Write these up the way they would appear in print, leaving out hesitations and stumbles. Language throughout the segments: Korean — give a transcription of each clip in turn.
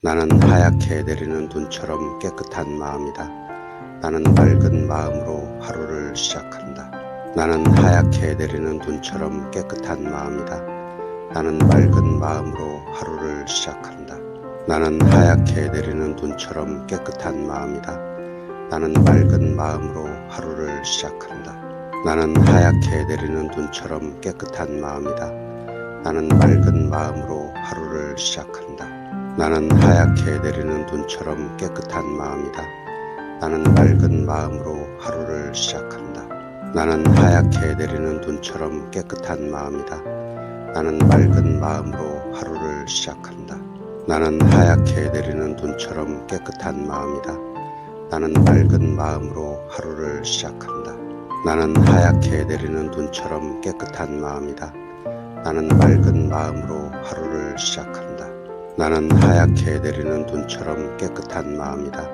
나는 하얗게 내리는 눈처럼 깨끗한 마음이다. 나는 맑은 마음으로 하루를 시작한다. 나는 하얗게 내리는 눈처럼 깨끗한 마음이다. 나는 맑은 마음으로 하루를 시작한다. 나는 하얗게 내리는 눈처럼 깨끗한 마음이다. 나는 맑은 마음으로 하루를 시작한다. 나는 하얗게 내리는 눈처럼 깨끗한 마음이다. 나는 맑은 마음으로 하루를 시작한다. 나는 하얗게 내리는 눈처럼 깨끗한 마음이다. 나는 맑은 마음으로 하루를 시작한다. 나는 하얗게 내리는 눈처럼 깨끗한 마음이다. 나는 맑은 마음으로 하루를 시작한다. 나는 하얗게 내리는 눈처럼 깨끗한 마음이다. 나는 맑은 마음으로 하루를 시작한다. 나는 하얗게 내리는 눈처럼 깨끗한 마음이다. 나는 맑은 마음으로 하루를 시작한다. 나는 하얗게 내리는 눈처럼 깨끗한 마음이다.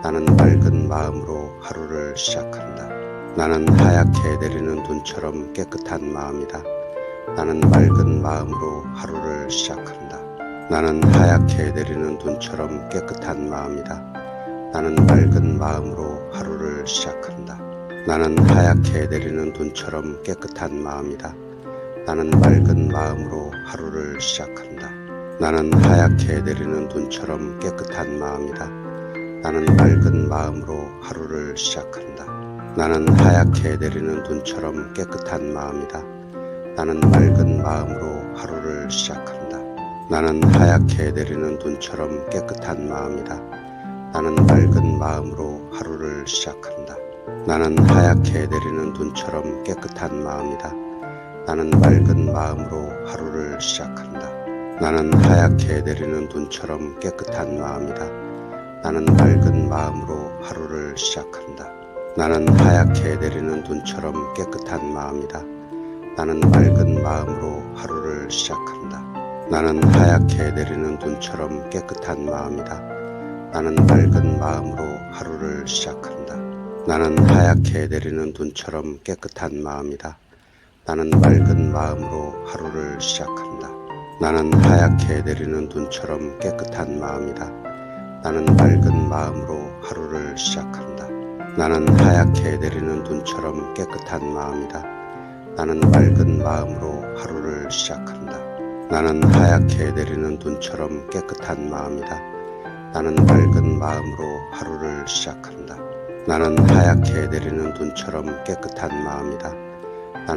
나는 맑은 마음으로 하루를 시작한다. 나는 하얗게 내리는 눈처럼 깨끗한 마음이다. 나는 맑은 마음으로 하루를 시작한다. 나는 하얗게 내리는 눈처럼 깨끗한 마음이다. 나는 맑은 마음으로 하루를 시작한다. 나는 하얗게 내리는 눈처럼 깨끗한 마음이다. 나는 맑은 마음으로 하루를 시작한다. 나는 하얗게 내리는 눈처럼 깨끗한 마음이다. 나는 맑은 마음으로 하루를 시작한다. 나는 하얗게 내리는 눈처럼 깨끗한 마음이다. 나는 맑은 마음으로 하루를 시작한다. 나는 하얗게 내리는 눈처럼 깨끗한 마음이다. 나는 맑은 마음으로 하루를 시작한다. 나는 하얗게 내리는 눈처럼 깨끗한 마음이다. 나는 맑은 마음으로 하루를 시작한다. 나는 하얗게 내리는 눈처럼 깨끗한 마음이다. 나는 맑은 마음으로 하루를 시작한다. 나는 하얗게 내리는 눈처럼 깨끗한 마음이다. 나는 맑은 마음으로 하루를 시작한다. 나는 하얗게 내리는 눈처럼 깨끗한 마음이다. 나는 맑은 마음으로 하루를 시작한다. 나는 하얗게 내리는 눈처럼 깨끗한 마음이다. 나는 맑은 마음으로 하루를 시작한다. 나는 하얗게 내리는 눈처럼 깨끗한 마음이다. 나는 맑은 마음으로 하루를 시작한다. 나는 하얗게 내리는 눈처럼 깨끗한 마음이다. 나는 맑은 마음으로 하루를 시작한다. 나는 하얗게 내리는 눈처럼 깨끗한 마음이다. 나는 맑은 마음으로 하루를 시작한다. 나는 하얗게 내리는 눈처럼 깨끗한 마음이다.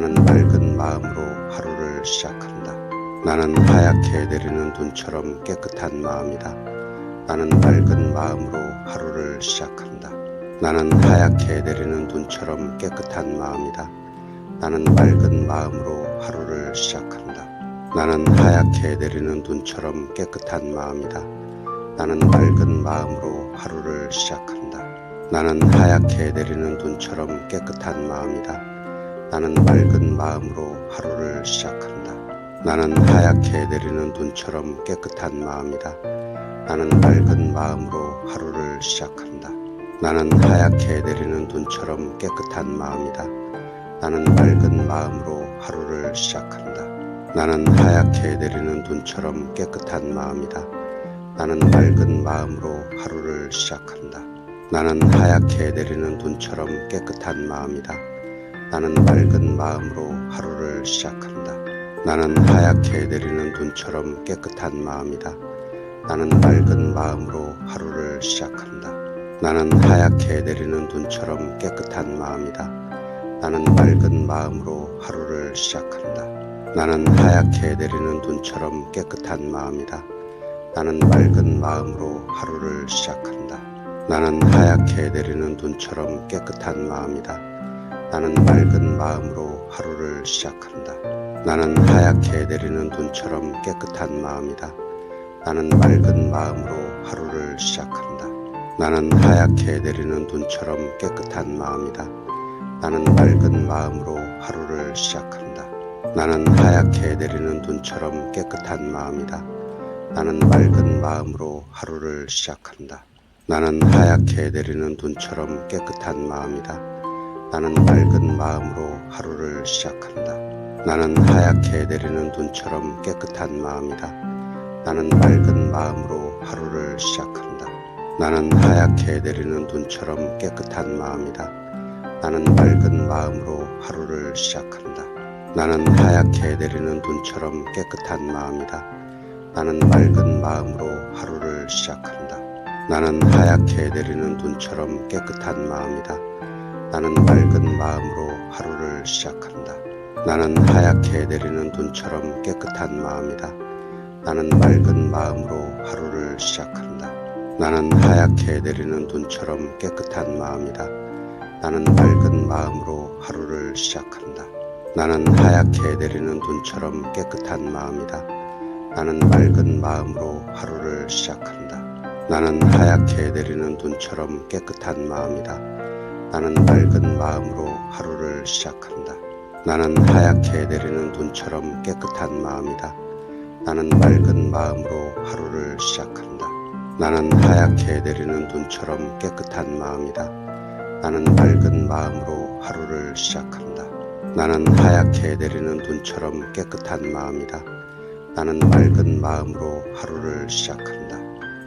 나는 맑은 마음으로 하루를 시작한다. 나는 하얗게 내리는 눈처럼 깨끗한 마음이다. 나는 맑은 마음으로 하루를 시작한다. 나는 하얗게 내리는 눈처럼 깨끗한 마음이다. 나는 맑은 마음으로 하루를 시작한다. 나는 하얗게 내리는 눈처럼 깨끗한 마음이다. 나는 맑은 마음으로 하루를 시작한다. 나는 하얗게 내리는 눈처럼 깨끗한 마음이다. 나는 맑은 마음으로 하루를 시작한다. 나는 하얗게 내리는 눈처럼 깨끗한 마음이다. 나는 맑은 마음으로 하루를 시작한다. 나는 하얗게 내리는 눈처럼 깨끗한 마음이다. 나는 맑은 마음으로 하루를 시작한다. 나는 하얗게 내리는 눈처럼 깨끗한 마음이다. 나는 맑은 마음으로 하루를 시작한다. 나는 하얗게 내리는 눈처럼 깨끗한 마음이다. 나는 맑은 마음으로 하루를 시작한다. 나는 하얗게 내리는 눈처럼 깨끗한 마음이다. 나는 맑은 마음으로 하루를 시작한다. 나는 하얗게 내리는 눈처럼 깨끗한 마음이다. 나는 맑은 마음으로 하루를 시작한다. 나는 하얗게 내리는 눈처럼 깨끗한 마음이다. 나는 맑은 마음으로 하루를 시작한다. 나는 하얗게 내리는 눈처럼 깨끗한 마음이다. 나는 맑은 마음으로 하루를 시작한다. 나는 하얗게 내리는 눈처럼 깨끗한 마음이다. 나는 맑은 마음으로 하루를 시작한다. 나는 하얗게 내리는 눈처럼 깨끗한 마음이다. 나는 맑은 마음으로 하루를 시작한다. 나는 하얗게 내리는 눈처럼 깨끗한 마음이다. 나는 맑은 마음으로 하루를 시작한다. 나는 하얗게 내리는 눈처럼 깨끗한 마음이다. 나는 맑은 마음으로 하루를 시작한다. 나는 하얗게 내리는 눈처럼 깨끗한 마음이다. 나는 맑은 마음으로 하루를 시작한다. 나는 하얗게 내리는 눈처럼 깨끗한 마음이다. 나는 맑은 마음으로 하루를 시작한다. 나는 하얗게 내리는 눈처럼 깨끗한 마음이다. 나는 맑은 마음으로 하루를 시작한다. 나는 하얗게 내리는 눈처럼 깨끗한 마음이다. 나는 맑은 마음으로 하루를 시작한다. 나는 하얗게 내리는 눈처럼 깨끗한 마음이다. 나는 맑은 마음으로 하루를 시작한다. 나는 하얗게 내리는 눈처럼 깨끗한 마음이다. 나는 맑은 마음으로 하루를 시작한다. 나는 하얗게 내리는 눈처럼 깨끗한 마음이다. 나는 맑은 마음으로 하루를 시작한다. 나는 하얗게 내리는 눈처럼 깨끗한 마음이다. 나는 맑은 마음으로 하루를 시작한다. 나는 하얗게 내리는 눈처럼 깨끗한 마음이다. 나는 맑은 마음으로 하루를 시작한다. 나는 하얗게 내리는 눈처럼 깨끗한 마음이다. 나는 맑은 마음으로 하루를 시작한다. 나는 하얗게 내리는 눈처럼 깨끗한 마음이다. 나는 맑은 마음으로 하루를 시작한다.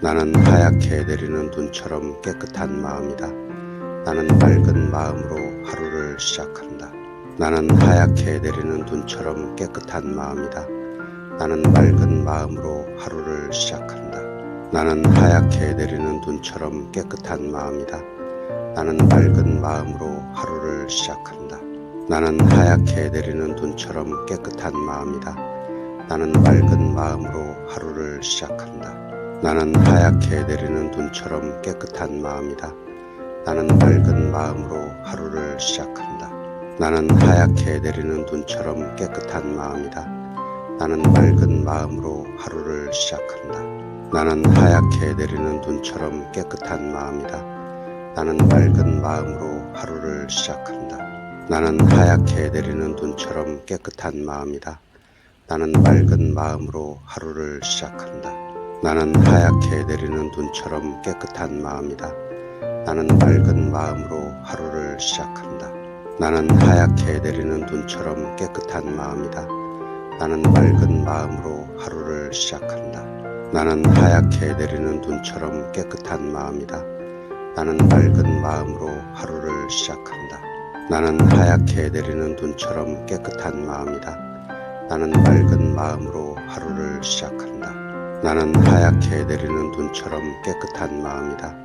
나는 하얗게 내리는 눈처럼 깨끗한 마음이다. 나는 맑은 마음으로 하루를 시작한다. 나는 하얗게 내리는 눈처럼 깨끗한 마음이다. 나는 맑은 마음으로 하루를 시작한다. 나는 하얗게 내리는 눈처럼 깨끗한 마음이다. 나는 맑은 마음으로 하루를 시작한다. 나는 하얗게 내리는 눈처럼 깨끗한 마음이다. 나는 맑은 마음으로 하루를 시작한다. 나는 하얗게 내리는 눈처럼 깨끗한 마음이다. 나는 맑은 마음으로 하루를 시작한다. 나는 하얗게 내리는 눈처럼 깨끗한 마음이다. 나는 맑은 마음으로 하루를 시작한다. 나는 하얗게 내리는 눈처럼 깨끗한 마음이다. 나는 맑은 마음으로 하루를 시작한다. 나는 하얗게 내리는 눈처럼 깨끗한 마음이다. 나는 맑은 마음으로 하루를 시작한다. 나는 하얗게 내리는 눈처럼 깨끗한 마음이다. 나는 맑은 마음으로 하루를 시작한다. 나는 하얗게 내리는 눈처럼 깨끗한 마음이다. 나는 맑은 마음으로 하루를 시작한다. 나는 하얗게 내리는 눈처럼 깨끗한 마음이다. 나는 맑은 마음으로 하루를 시작한다. 나는 하얗게 내리는 눈처럼 깨끗한 마음이다. 나는 맑은 마음으로 하루를 시작한다. 나는 하얗게 내리는 눈처럼 깨끗한 마음이다.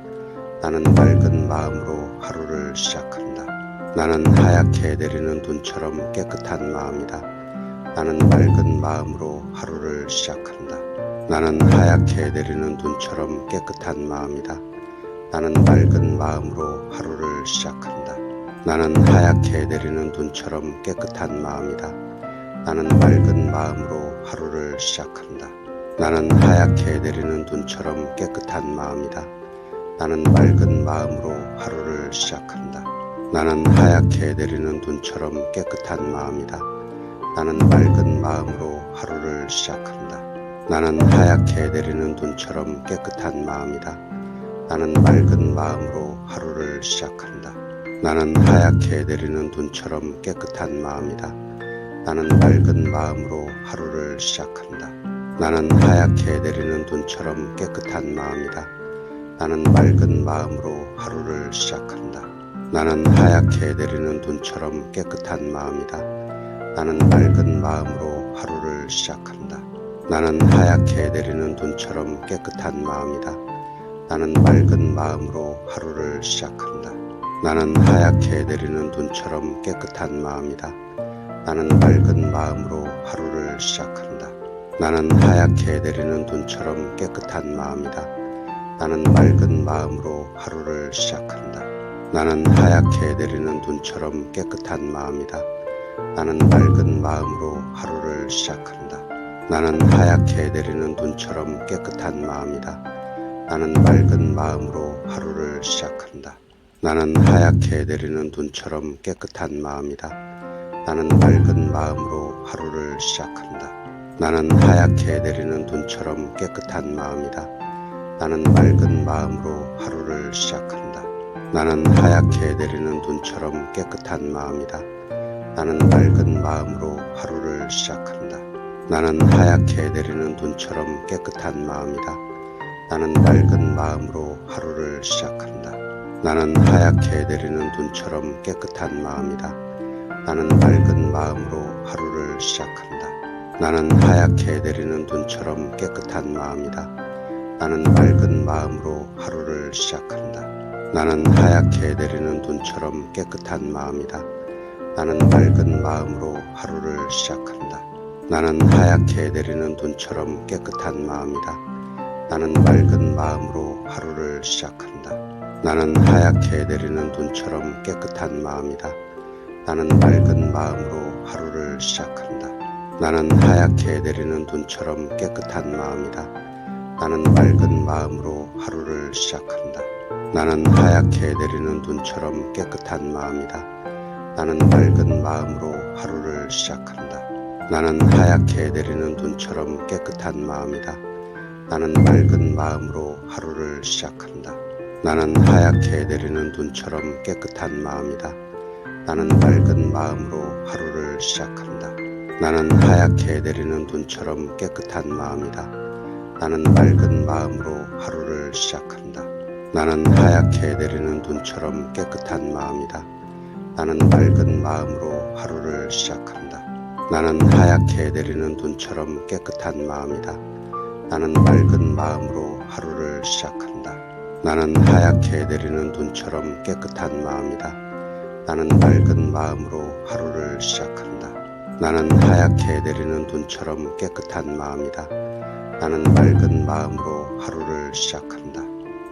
나는 맑은 마음으로 하루를 시작한다. 나는 하얗게 내리는 눈처럼 깨끗한 마음이다. 나는 맑은 마음으로 하루를 시작한다. 나는 하얗게 내리는 눈처럼 깨끗한 마음이다. 나는 맑은 마음으로 하루를 시작한다. 나는 하얗게 내리는 눈처럼 깨끗한 마음이다. 나는 맑은 마음으로 하루를 시작한다. 나는 하얗게 내리는 눈처럼 깨끗한 마음이다. 나는 맑은 마음으로 하루를 시작한다. 나는 하얗게 내리는 눈처럼 깨끗한 마음이다. 나는 맑은 마음으로 하루를 시작한다. 나는 하얗게 내리는 눈처럼 깨끗한 마음이다. 나는 맑은 마음으로 하루를 시작한다. 나는 하얗게 내리는 눈처럼 깨끗한 마음이다. 나는 맑은 마음으로 하루를 시작한다. 나는 하얗게 내리는 눈처럼 깨끗한 마음이다. 나는 맑은 마음으로 하루를 시작한다. 나는 하얗게 내리는 눈처럼 깨끗한 마음이다. 나는 맑은 마음으로 하루를 시작한다. 나는 하얗게 내리는 눈처럼 깨끗한 마음이다. 나는 맑은 마음으로 하루를 시작한다. 나는 하얗게 내리는 눈처럼 깨끗한 마음이다. 나는 맑은 마음으로 하루를 시작한다. 나는 하얗게 내리는 눈처럼 깨끗한 마음이다. 나는 맑은 마음으로 하루를 시작한다. 나는 하얗게 내리는 눈처럼 깨끗한 마음이다. 나는 맑은 마음으로 하루를 시작한다. 나는 하얗게 내리는 눈처럼 깨끗한 마음이다. 나는 맑은 마음으로 하루를 시작한다. 나는 하얗게 내리는 눈처럼 깨끗한 마음이다. 나는 맑은 마음으로 하루를 시작한다. 나는 하얗게 내리는 눈처럼 깨끗한 마음이다. 나는 맑은 마음으로 하루를 시작한다. 나는 하얗게 내리는 눈처럼 깨끗한 마음이다. 나는 맑은 마음으로 하루를 시작한다. 나는 하얗게 내리는 눈처럼 깨끗한 마음이다. 나는 맑은 마음으로 하루를 시작한다. 나는 하얗게 내리는 눈처럼 깨끗한 마음이다. 나는 맑은 마음으로 하루를 시작한다. 나는 하얗게 내리는 눈처럼 깨끗한 마음이다. 나는 맑은 마음으로 하루를 시작한다. 나는 하얗게 내리는 눈처럼 깨끗한 마음이다. 나는 맑은 마음으로 하루를 시작한다. 나는 하얗게 내리는 눈처럼 깨끗한 마음이다. 나는 맑은 마음으로 하루를 시작한다. 나는 하얗게 내리는 눈처럼 깨끗한 마음이다. 나는 맑은 마음으로 하루를 시작한다. 나는 하얗게 내리는 눈처럼 깨끗한 마음이다. 나는 맑은 마음으로 하루를 시작한다. 나는 하얗게 내리는 눈처럼 깨끗한 마음이다. 나는 맑은 마음으로 하루를 시작한다. 나는 하얗게 내리는 눈처럼 깨끗한 마음이다. 나는 맑은 마음으로 하루를 시작한다. 나는 하얗게 내리는 눈처럼 깨끗한 마음이다. 나는 맑은 마음으로 하루를 시작한다. 나는 하얗게 내리는 눈처럼 깨끗한 마음이다. 나는 맑은 마음으로 하루를 시작한다. 나는 하얗게 내리는 눈처럼 깨끗한 마음이다. 나는 맑은 마음으로 하루를 시작한다. 나는 하얗게 내리는 눈처럼 깨끗한 마음이다. 나는 맑은 마음으로 하루를 시작한다. 나는 하얗게 내리는 눈처럼 깨끗한 마음이다. 나는 맑은 마음으로 하루를 시작한다. 나는 하얗게 내리는 눈처럼 깨끗한 마음이다. 나는 맑은 마음으로 하루를 시작한다.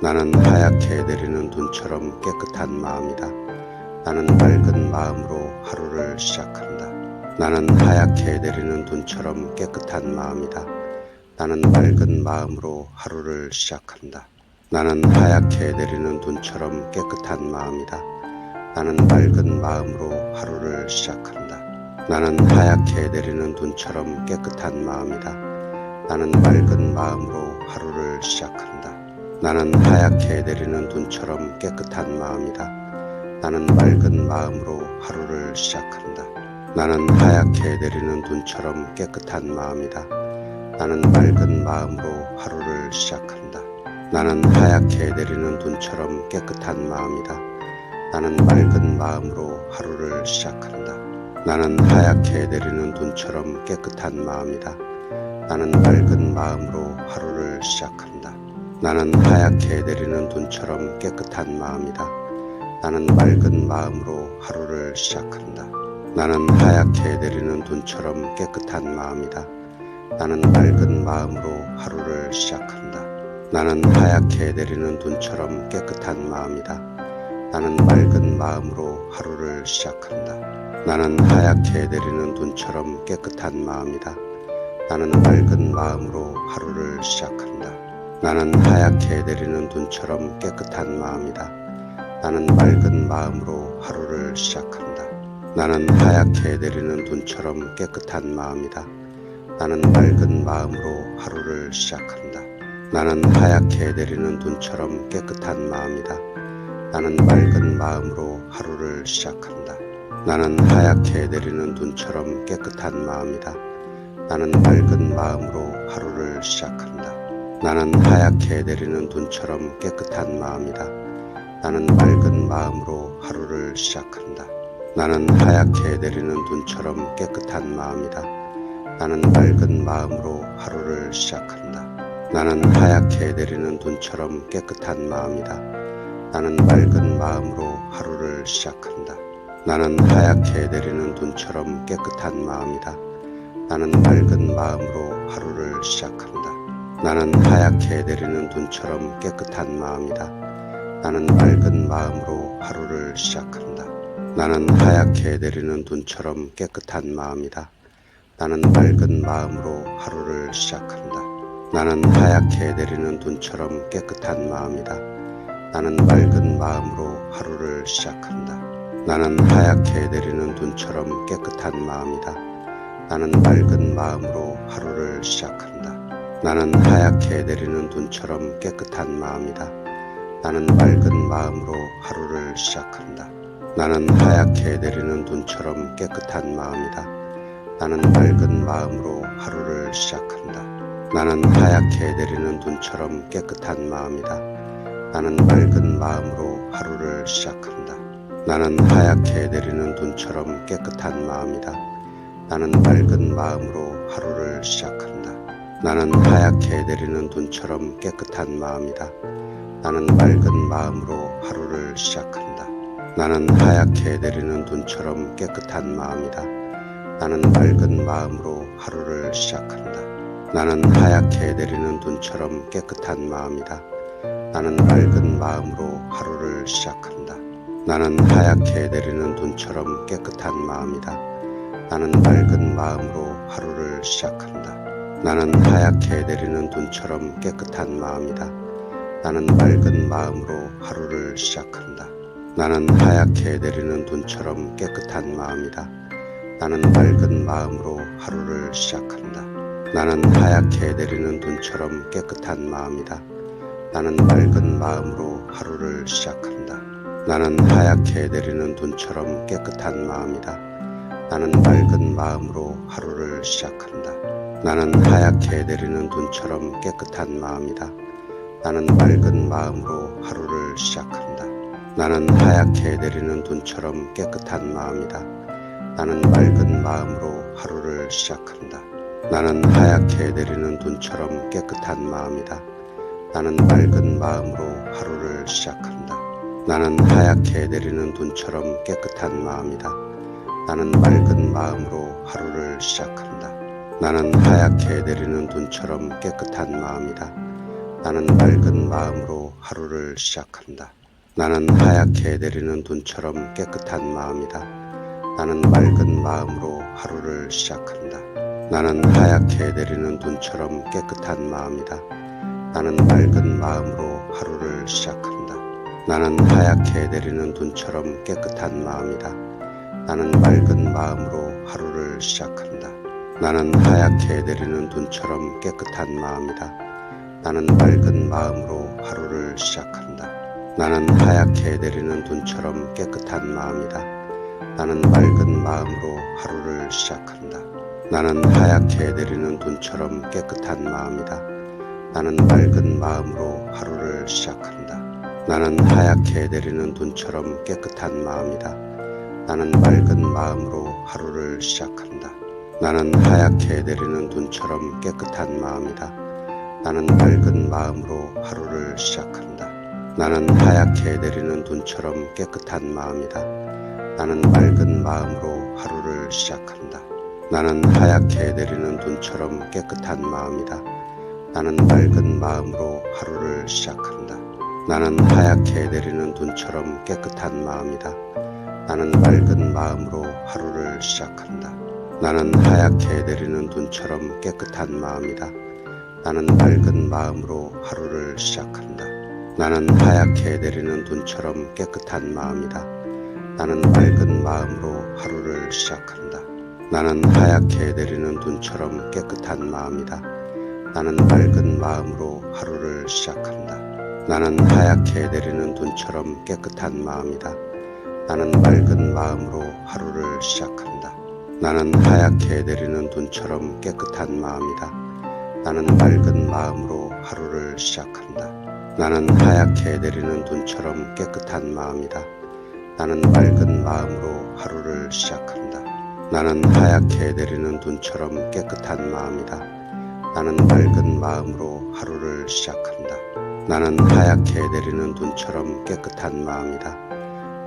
나는 하얗게 내리는 눈처럼 깨끗한 마음이다. 나는 맑은 마음으로 하루를 시작한다. 나는 하얗게 내리는 눈처럼 깨끗한 마음이다. 나는 맑은 마음으로 하루를 시작한다. 나는 하얗게 내리는 눈처럼 깨끗한 마음이다. 나는 맑은 마음으로 하루를 시작한다. 나는 하얗게 내리는 눈처럼 깨끗한 마음이다. 나는 맑은 마음으로 하루를 시작한다. 나는 하얗게 내리는 눈처럼 깨끗한 마음이다. 나는 맑은 마음으로 하루를 시작한다. 나는 하얗게 내리는 눈처럼 깨끗한 마음이다. 나는 맑은 마음으로 하루를 시작한다. 나는 하얗게 내리는 눈처럼 깨끗한 마음이다. 나는 맑은 마음으로 하루를 시작한다. 나는 하얗게 내리는 눈처럼 깨끗한 마음이다. 나는 맑은 마음으로 하루를 시작한다. 나는 하얗게 내리는 눈처럼 깨끗한 마음이다. 나는 맑은 마음으로 하루를 시작한다. 나는 하얗게 내리는 눈처럼 깨끗한 마음이다. 나는 맑은 마음으로 하루를 시작한다. 나는 하얗게 내리는 눈처럼 깨끗한 마음이다. 나는 맑은 마음으로 하루를 시작한다. 나는 하얗게 내리는 눈처럼 깨끗한 마음이다. 나는 맑은 마음으로 하루를 시작한다. 나는 하얗게 내리는 눈처럼 깨끗한 마음이다. 나는 맑은 마음으로 하루를 시작한다. 나는 하얗게 내리는 눈처럼 깨끗한 마음이다. 나는 맑은 마음으로 하루를 시작한다. 나는 하얗게 내리는 눈처럼 깨끗한 마음이다. 나는 맑은 마음으로 하루를 시작한다. 나는 하얗게 내리는 눈처럼 깨끗한 마음이다. 나는 맑은 마음으로 하루를 시작한다. 나는 하얗게 내리는 눈처럼 깨끗한 마음이다. 나는 맑은 마음으로 하루를 시작한다. 나는 하얗게 내리는 눈처럼 깨끗한 마음이다. 나는 맑은 마음으로 하루를 시작한다. 나는 하얗게 내리는 눈처럼 깨끗한 마음이다. 나는 맑은 마음으로 하루를 시작한다. 나는 하얗게 내리는 눈처럼 깨끗한 마음이다. 나는 맑은 마음으로 하루를 시작한다. 나는 하얗게 내리는 눈처럼 깨끗한 마음이다. 나는 맑은 마음으로 하루를 시작한다. 나는 하얗게 내리는 눈처럼 깨끗한 마음이다. 나는 맑은 마음으로 하루를 시작한다. 나는 하얗게 내리는 눈처럼 깨끗한 마음이다. 나는 맑은 마음으로 하루를 시작한다. 나는 하얗게 내리는 눈처럼 깨끗한 마음이다. 나는 맑은 마음으로 하루를 시작한다. 나는 하얗게 내리는 눈처럼 깨끗한 마음이다. 나는 맑은 마음으로 하루를 시작한다. 나는 하얗게 내리는 눈처럼 깨끗한 마음이다. 나는 맑은 마음으로 하루를 시작한다. 나는 하얗게 내리는 눈처럼 깨끗한 마음이다. 나는 맑은 마음으로 하루를 시작한다. 나는 하얗게 내리는 눈처럼 깨끗한 마음이다. 나는 맑은 마음으로 하루를 시작한다. 나는 하얗게 내리는 눈처럼 깨끗한 마음이다. 나는 맑은 마음으로 하루를 시작한다. 나는 하얗게 내리는 눈처럼 깨끗한 마음이다. 나는 맑은 마음으로 하루를 시작한다. 나는 하얗게 내리는 눈처럼 깨끗한 마음이다. 나는 맑은 마음으로 하루를 시작한다. 나는 하얗게 내리는 눈처럼 깨끗한 마음이다. 나는 맑은 마음으로 하루를 시작한다. 나는 하얗게 내리는 눈처럼 깨끗한 마음이다. 나는 맑은 마음으로 하루를 시작한다. 나는 하얗게 내리는 눈처럼 깨끗한 마음이다. 나는 맑은 마음으로 하루를 시작한다. 나는 하얗게 내리는 눈처럼 깨끗한 마음이다. 나는 맑은 마음으로 하루를 시작한다. 나는 하얗게 내리는 눈처럼 깨끗한 마음이다. 나는 맑은 마음으로 하루를 시작한다. 나는 하얗게 내리는 눈처럼 깨끗한 마음이다. 나는 맑은 마음으로 하루를 시작한다. 나는 하얗게 내리는 눈처럼 깨끗한 마음이다. 나는 맑은 마음으로 하루를 시작한다. 나는 하얗게 내리는 눈처럼 깨끗한 마음이다. 나는 맑은 마음으로 하루를 시작한다. 나는 하얗게 내리는 눈처럼 깨끗한 마음이다. 나는 맑은 마음으로 하루를 시작한다. 나는 하얗게 내리는 눈처럼 깨끗한 마음이다. 나는 맑은 마음으로 하루를 시작한다. 나는 하얗게 내리는 눈처럼 깨끗한 마음이다. 나는 맑은 마음으로 하루를 시작한다. 나는 하얗게 내리는 눈처럼 깨끗한 마음이다. 나는 맑은 마음으로 하루를 시작한다. 나는 하얗게 내리는 눈처럼 깨끗한 마음이다. 나는 맑은 마음으로 하루를 시작한다. 나는 하얗게 내리는 눈처럼 깨끗한 마음이다. 나는 맑은 마음으로 하루를 시작한다. 나는 하얗게 내리는 눈처럼 깨끗한 마음이다. 나는 맑은 마음으로 하루를 시작한다. 나는 하얗게 내리는 눈처럼 깨끗한 마음이다. 나는 맑은 마음으로 하루를 시작한다. 나는 하얗게 내리는 눈처럼 깨끗한 마음이다. 나는 맑은 마음으로 하루를 시작한다. 나는 하얗게 내리는 눈처럼 깨끗한 마음이다. 나는 맑은 마음으로 하루를 시작한다. 나는 하얗게 내리는 눈처럼 깨끗한 마음이다. 나는 맑은 마음으로 하루를 시작한다. 나는 하얗게 내리는 눈처럼 깨끗한 마음이다. 나는 맑은 마음으로 하루를 시작한다. 나는 하얗게 내리는 눈처럼 깨끗한 마음이다. 나는 맑은 마음으로 하루를 시작한다. 나는 하얗게 내리는 눈처럼 깨끗한 마음이다. 나는 맑은 마음으로 하루를 시작한다. 나는 하얗게 내리는 눈처럼 깨끗한 마음이다. 나는 맑은 마음으로 하루를 시작한다. 나는 하얗게 내리는 눈처럼 깨끗한 마음이다. 나는 맑은 마음으로 하루를 시작한다. 나는 하얗게 내리는 눈처럼 깨끗한 마음이다. 나는 맑은 마음으로 하루를 시작한다. 나는 하얗게 내리는 눈처럼 깨끗한 마음이다. 나는 맑은 마음으로 하루를 시작한다. 나는 하얗게 내리는 눈처럼 깨끗한 마음이다. 나는 맑은 마음으로 하루를 시작한다. 나는 하얗게 내리는 눈처럼 깨끗한 마음이다. 나는 맑은 마음으로 하루를 시작한다. 나는 하얗게 내리는 눈처럼 깨끗한 마음이다.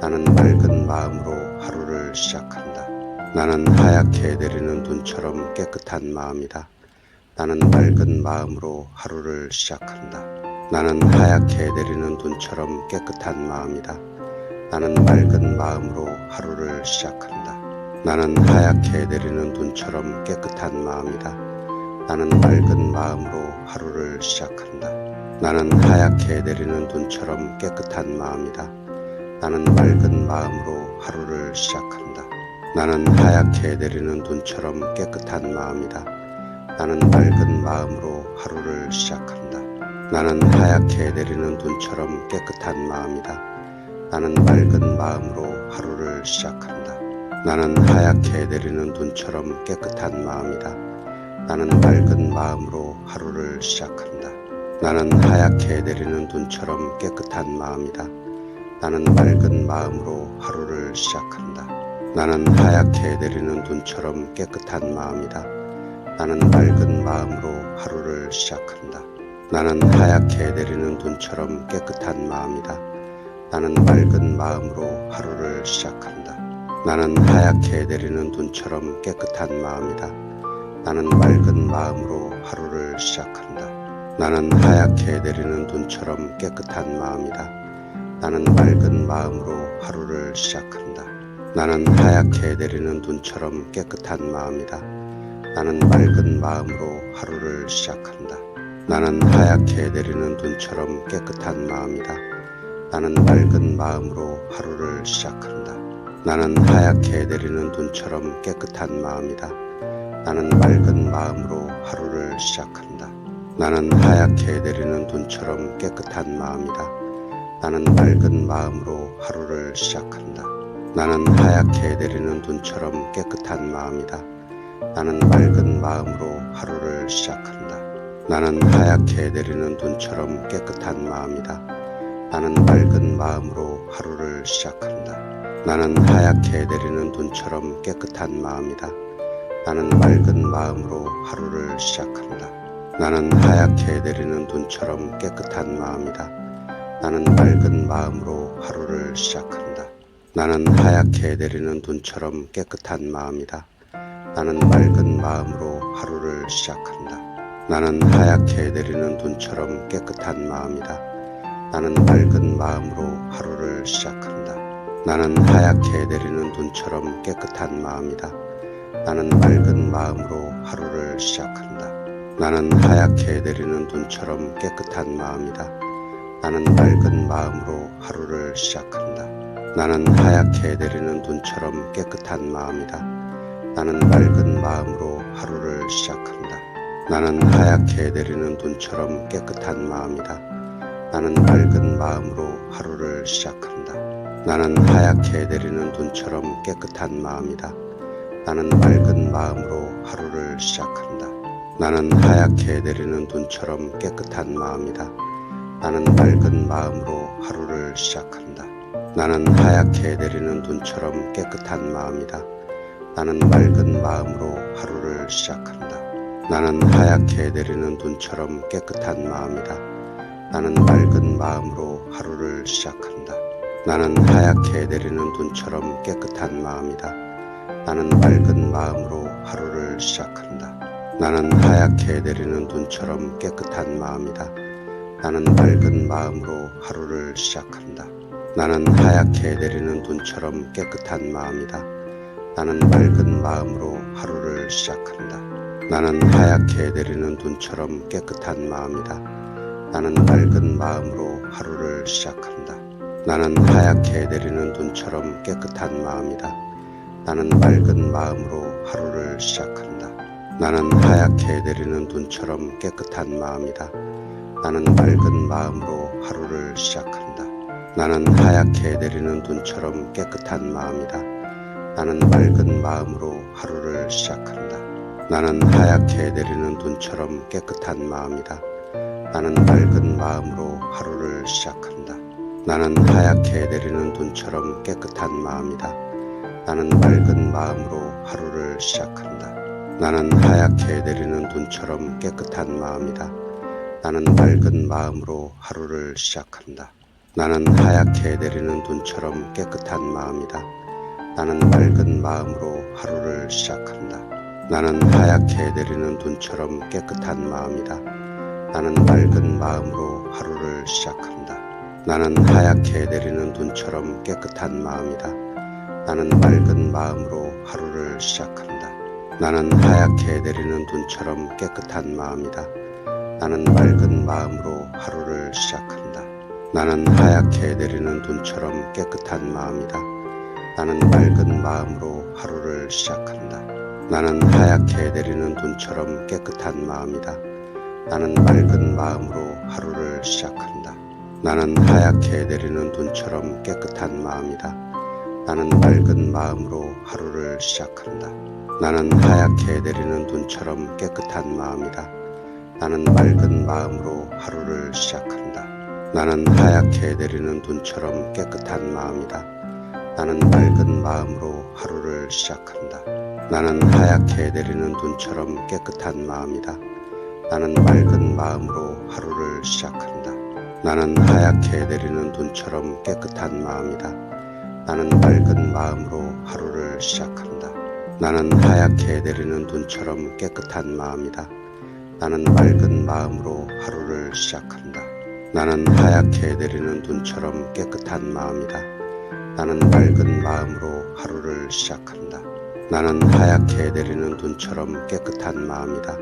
나는 맑은 마음으로 하루를 시작한다. 나는 하얗게 내리는 눈처럼 깨끗한 마음이다. 나는 맑은 마음으로 하루를 시작한다. 나는 하얗게 내리는 눈처럼 깨끗한 마음이다. 나는 맑은 마음으로 하루를 시작한다. 나는 하얗게 내리는 눈처럼 깨끗한 마음이다. 나는 맑은 마음으로 하루를 시작한다. 나는 하얗게 내리는 눈처럼 깨끗한 마음이다. 나는 맑은 마음으로 하루를 시작한다. 나는 하얗게 내리는 눈처럼 깨끗한 마음이다. 나는 맑은 마음으로 하루를 시작한다. 나는 하얗게 내리는 눈처럼 깨끗한 마음이다. 나는 맑은 마음으로 하루를 시작한다. 나는 하얗게 내리는 눈처럼 깨끗한 마음이다. 나는 맑은 마음으로 하루를 시작한다. 나는 하얗게 내리는 눈처럼 깨끗한 마음이다. 나는 맑은 마음으로 하루를 시작한다. 나는 하얗게 내리는 눈처럼 깨끗한 마음이다. 나는 맑은 마음으로 하루를 시작한다. 나는 하얗게 내리는 눈처럼 깨끗한 마음이다. 나는 맑은 마음으로 하루를 시작한다. 나는 하얗게 내리는 눈처럼 깨끗한 마음이다. 나는 맑은 마음으로 하루를 시작한다. 나는 하얗게 내리는 눈처럼 깨끗한 마음이다. 나는 맑은 마음으로 하루를 시작한다. 나는 하얗게 내리는 눈처럼 깨끗한 마음이다. 나는 맑은 마음으로 하루를 시작한다. 나는 하얗게 내리는 눈처럼 깨끗한 마음이다. 나는 맑은 마음으로 하루를 시작한다. 나는 하얗게 내리는 눈처럼 깨끗한 마음이다. 나는 맑은 마음으로 하루를 시작한다. 나는 하얗게 내리는 눈처럼 깨끗한 마음이다. 나는 맑은 마음으로 하루를 시작한다. 나는 하얗게 내리는 눈처럼 깨끗한 마음이다. 나는 맑은 마음으로 하루를 시작한다. 나는 하얗게 내리는 눈처럼 깨끗한 마음이다. 나는 맑은 마음으로 하루를 시작한다. 나는 하얗게 내리는 눈처럼 깨끗한 마음이다. 나는 맑은 마음으로 하루를 시작한다. 나는 하얗게 내리는 눈처럼 깨끗한 마음이다. 나는 맑은 마음으로 하루를 시작한다. 나는 하얗게 내리는 눈처럼 깨끗한 마음이다. 나는 맑은 마음으로 하루를 시작한다. 나는 하얗게 내리는 눈처럼 깨끗한 마음이다. 나는 맑은 마음으로 하루를 시작한다. 나는 하얗게 내리는 눈처럼 깨끗한 마음이다. 나는 맑은 마음으로 하루를 시작한다. 나는 하얗게 내리는 눈처럼 깨끗한 마음이다. 나는 맑은 마음으로 하루를 시작한다. 나는 하얗게 내리는 눈처럼 깨끗한 마음이다. 나는 맑은 마음으로 하루를 시작한다. 나는 하얗게 내리는 눈처럼 깨끗한 마음이다. 나는 맑은 마음으로 하루를 시작한다. 나는 하얗게 내리는 눈처럼 깨끗한 마음이다. 나는 맑은 마음으로 하루를 시작한다. 나는 하얗게 내리는 눈처럼 깨끗한 마음이다. 나는 맑은 마음으로 하루를 시작한다. 나는 하얗게 내리는 눈처럼 깨끗한 마음이다. 나는 맑은 마음으로 하루를 시작한다. 나는 하얗게 내리는 눈처럼 깨끗한 마음이다. 나는 맑은 마음으로 하루를 시작한다. 나는 하얗게 내리는 눈처럼 깨끗한 마음이다. 나는 맑은 마음으로 하루를 시작한다. 나는 하얗게 내리는 눈처럼 깨끗한 마음이다. 나는 맑은 마음으로 하루를 시작한다. 나는 하얗게 내리는 눈처럼 깨끗한 마음이다. 나는 맑은 마음으로 하루를 시작한다. 나는 하얗게 내리는 눈처럼 깨끗한 마음이다. 나는 맑은 마음으로 하루를 시작한다. 나는 하얗게 내리는 눈처럼 깨끗한 마음이다. 나는 맑은 마음으로 하루를 시작한다. 나는 하얗게 내리는 눈처럼 깨끗한 마음이다. 나는 맑은 마음으로 하루를 시작한다. 나는 하얗게 내리는 눈처럼 깨끗한 마음이다. 나는 맑은 마음으로 하루를 시작한다. 나는 하얗게 내리는 눈처럼 깨끗한 마음이다. 나는 맑은 마음으로 하루를 시작한다. 나는 하얗게 내리는 눈처럼 깨끗한 마음이다. 나는 맑은 마음으로 하루를 시작한다. 나는 하얗게 내리는 눈처럼 깨끗한 마음이다. 나는 맑은 마음으로 하루를 시작한다. 나는 하얗게 내리는 눈처럼 깨끗한 마음이다. 나는 맑은 마음으로 하루를 시작한다. 나는 하얗게 내리는 눈처럼 깨끗한 마음이다. 나는 맑은 마음으로 하루를 시작한다. 나는 하얗게 내리는 눈처럼 깨끗한 마음이다. 나는 맑은 마음으로 하루를 시작한다. 나는 하얗게 내리는 눈처럼 깨끗한 마음이다. 나는 맑은 마음으로 하루를 시작한다. 나는 하얗게 내리는 눈처럼 깨끗한 마음이다. 나는 맑은 마음으로 하루를 시작한다. 나는 하얗게 내리는 눈처럼 깨끗한 마음이다. 나는 맑은 마음으로 하루를 시작한다. 나는 하얗게 내리는 눈처럼 깨끗한 마음이다. 나는 맑은 마음으로 하루를 시작한다. 나는 하얗게 내리는 눈처럼 깨끗한 마음이다. 나는 맑은 마음으로 하루를 시작한다. 나는 하얗게 내리는 눈처럼 깨끗한 마음이다. 나는 맑은 마음으로 하루를 시작한다. 나는 하얗게 내리는 눈처럼 깨끗한 마음이다. 나는 맑은 마음으로 하루를 시작한다. 나는 하얗게 내리는 눈처럼 깨끗한 마음이다. 나는 맑은 마음으로 하루를 시작한다. 나는 하얗게 내리는 눈처럼 깨끗한 마음이다. 나는 맑은 마음으로 하루를 시작한다. 나는 하얗게 내리는 눈처럼 깨끗한 마음이다. 나는 맑은 마음으로 하루를 시작한다. 나는 하얗게 내리는 눈처럼 깨끗한 마음이다.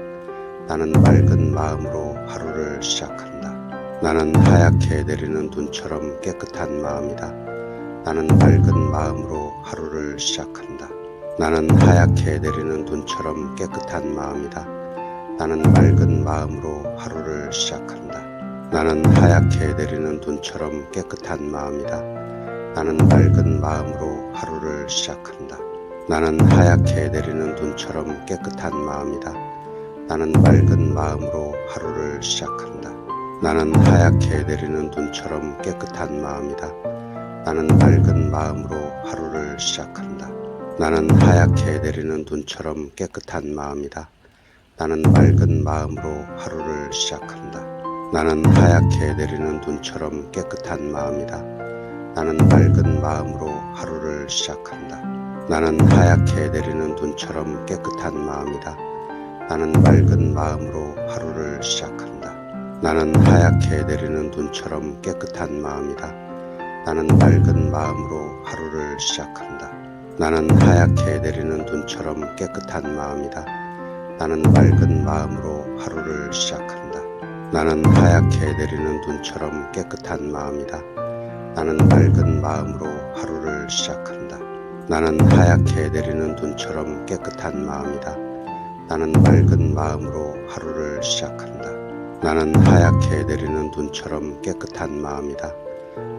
나는 맑은 마음으로 하루를 시작한다. 나는 하얗게 내리는 눈처럼 깨끗한 마음이다. 나는 맑은 마음으로 하루를 시작한다. 나는 하얗게 내리는 눈처럼 깨끗한 마음이다. 나는 맑은 마음으로 하루를 시작한다. 나는 하얗게 내리는 눈처럼 깨끗한 마음이다. 나는 맑은 마음으로 하루를 시작한다. 나는 하얗게 내리는 눈처럼 깨끗한 마음이다. 나는 맑은 마음으로 하루를 시작한다. 나는 하얗게 내리는 눈처럼 깨끗한 마음이다. 나는 맑은 마음으로 하루를 시작한다. 나는 하얗게 내리는 눈처럼 깨끗한 마음이다. 나는 맑은 마음으로 하루를 시작한다. 나는 하얗게 내리는 눈처럼 깨끗한 마음이다. 나는 맑은 마음으로 하루를 시작한다. 나는 하얗게 내리는 눈처럼 깨끗한 마음이다. 나는 맑은 마음으로 하루를 시작한다. 나는 하얗게 내리는 눈처럼 깨끗한 마음이다. 나는 맑은 마음으로 하루를 시작한다. 나는 하얗게 내리는 눈처럼 깨끗한 마음이다. 나는 맑은 마음으로 하루를 시작한다. 나는 하얗게 내리는 눈처럼 깨끗한 마음이다. 나는 맑은 마음으로 하루를 시작한다. 나는 하얗게 내리는 눈처럼 깨끗한 마음이다. 나는 맑은 마음으로 하루를 시작한다. 나는 하얗게 내리는 눈처럼 깨끗한 마음이다.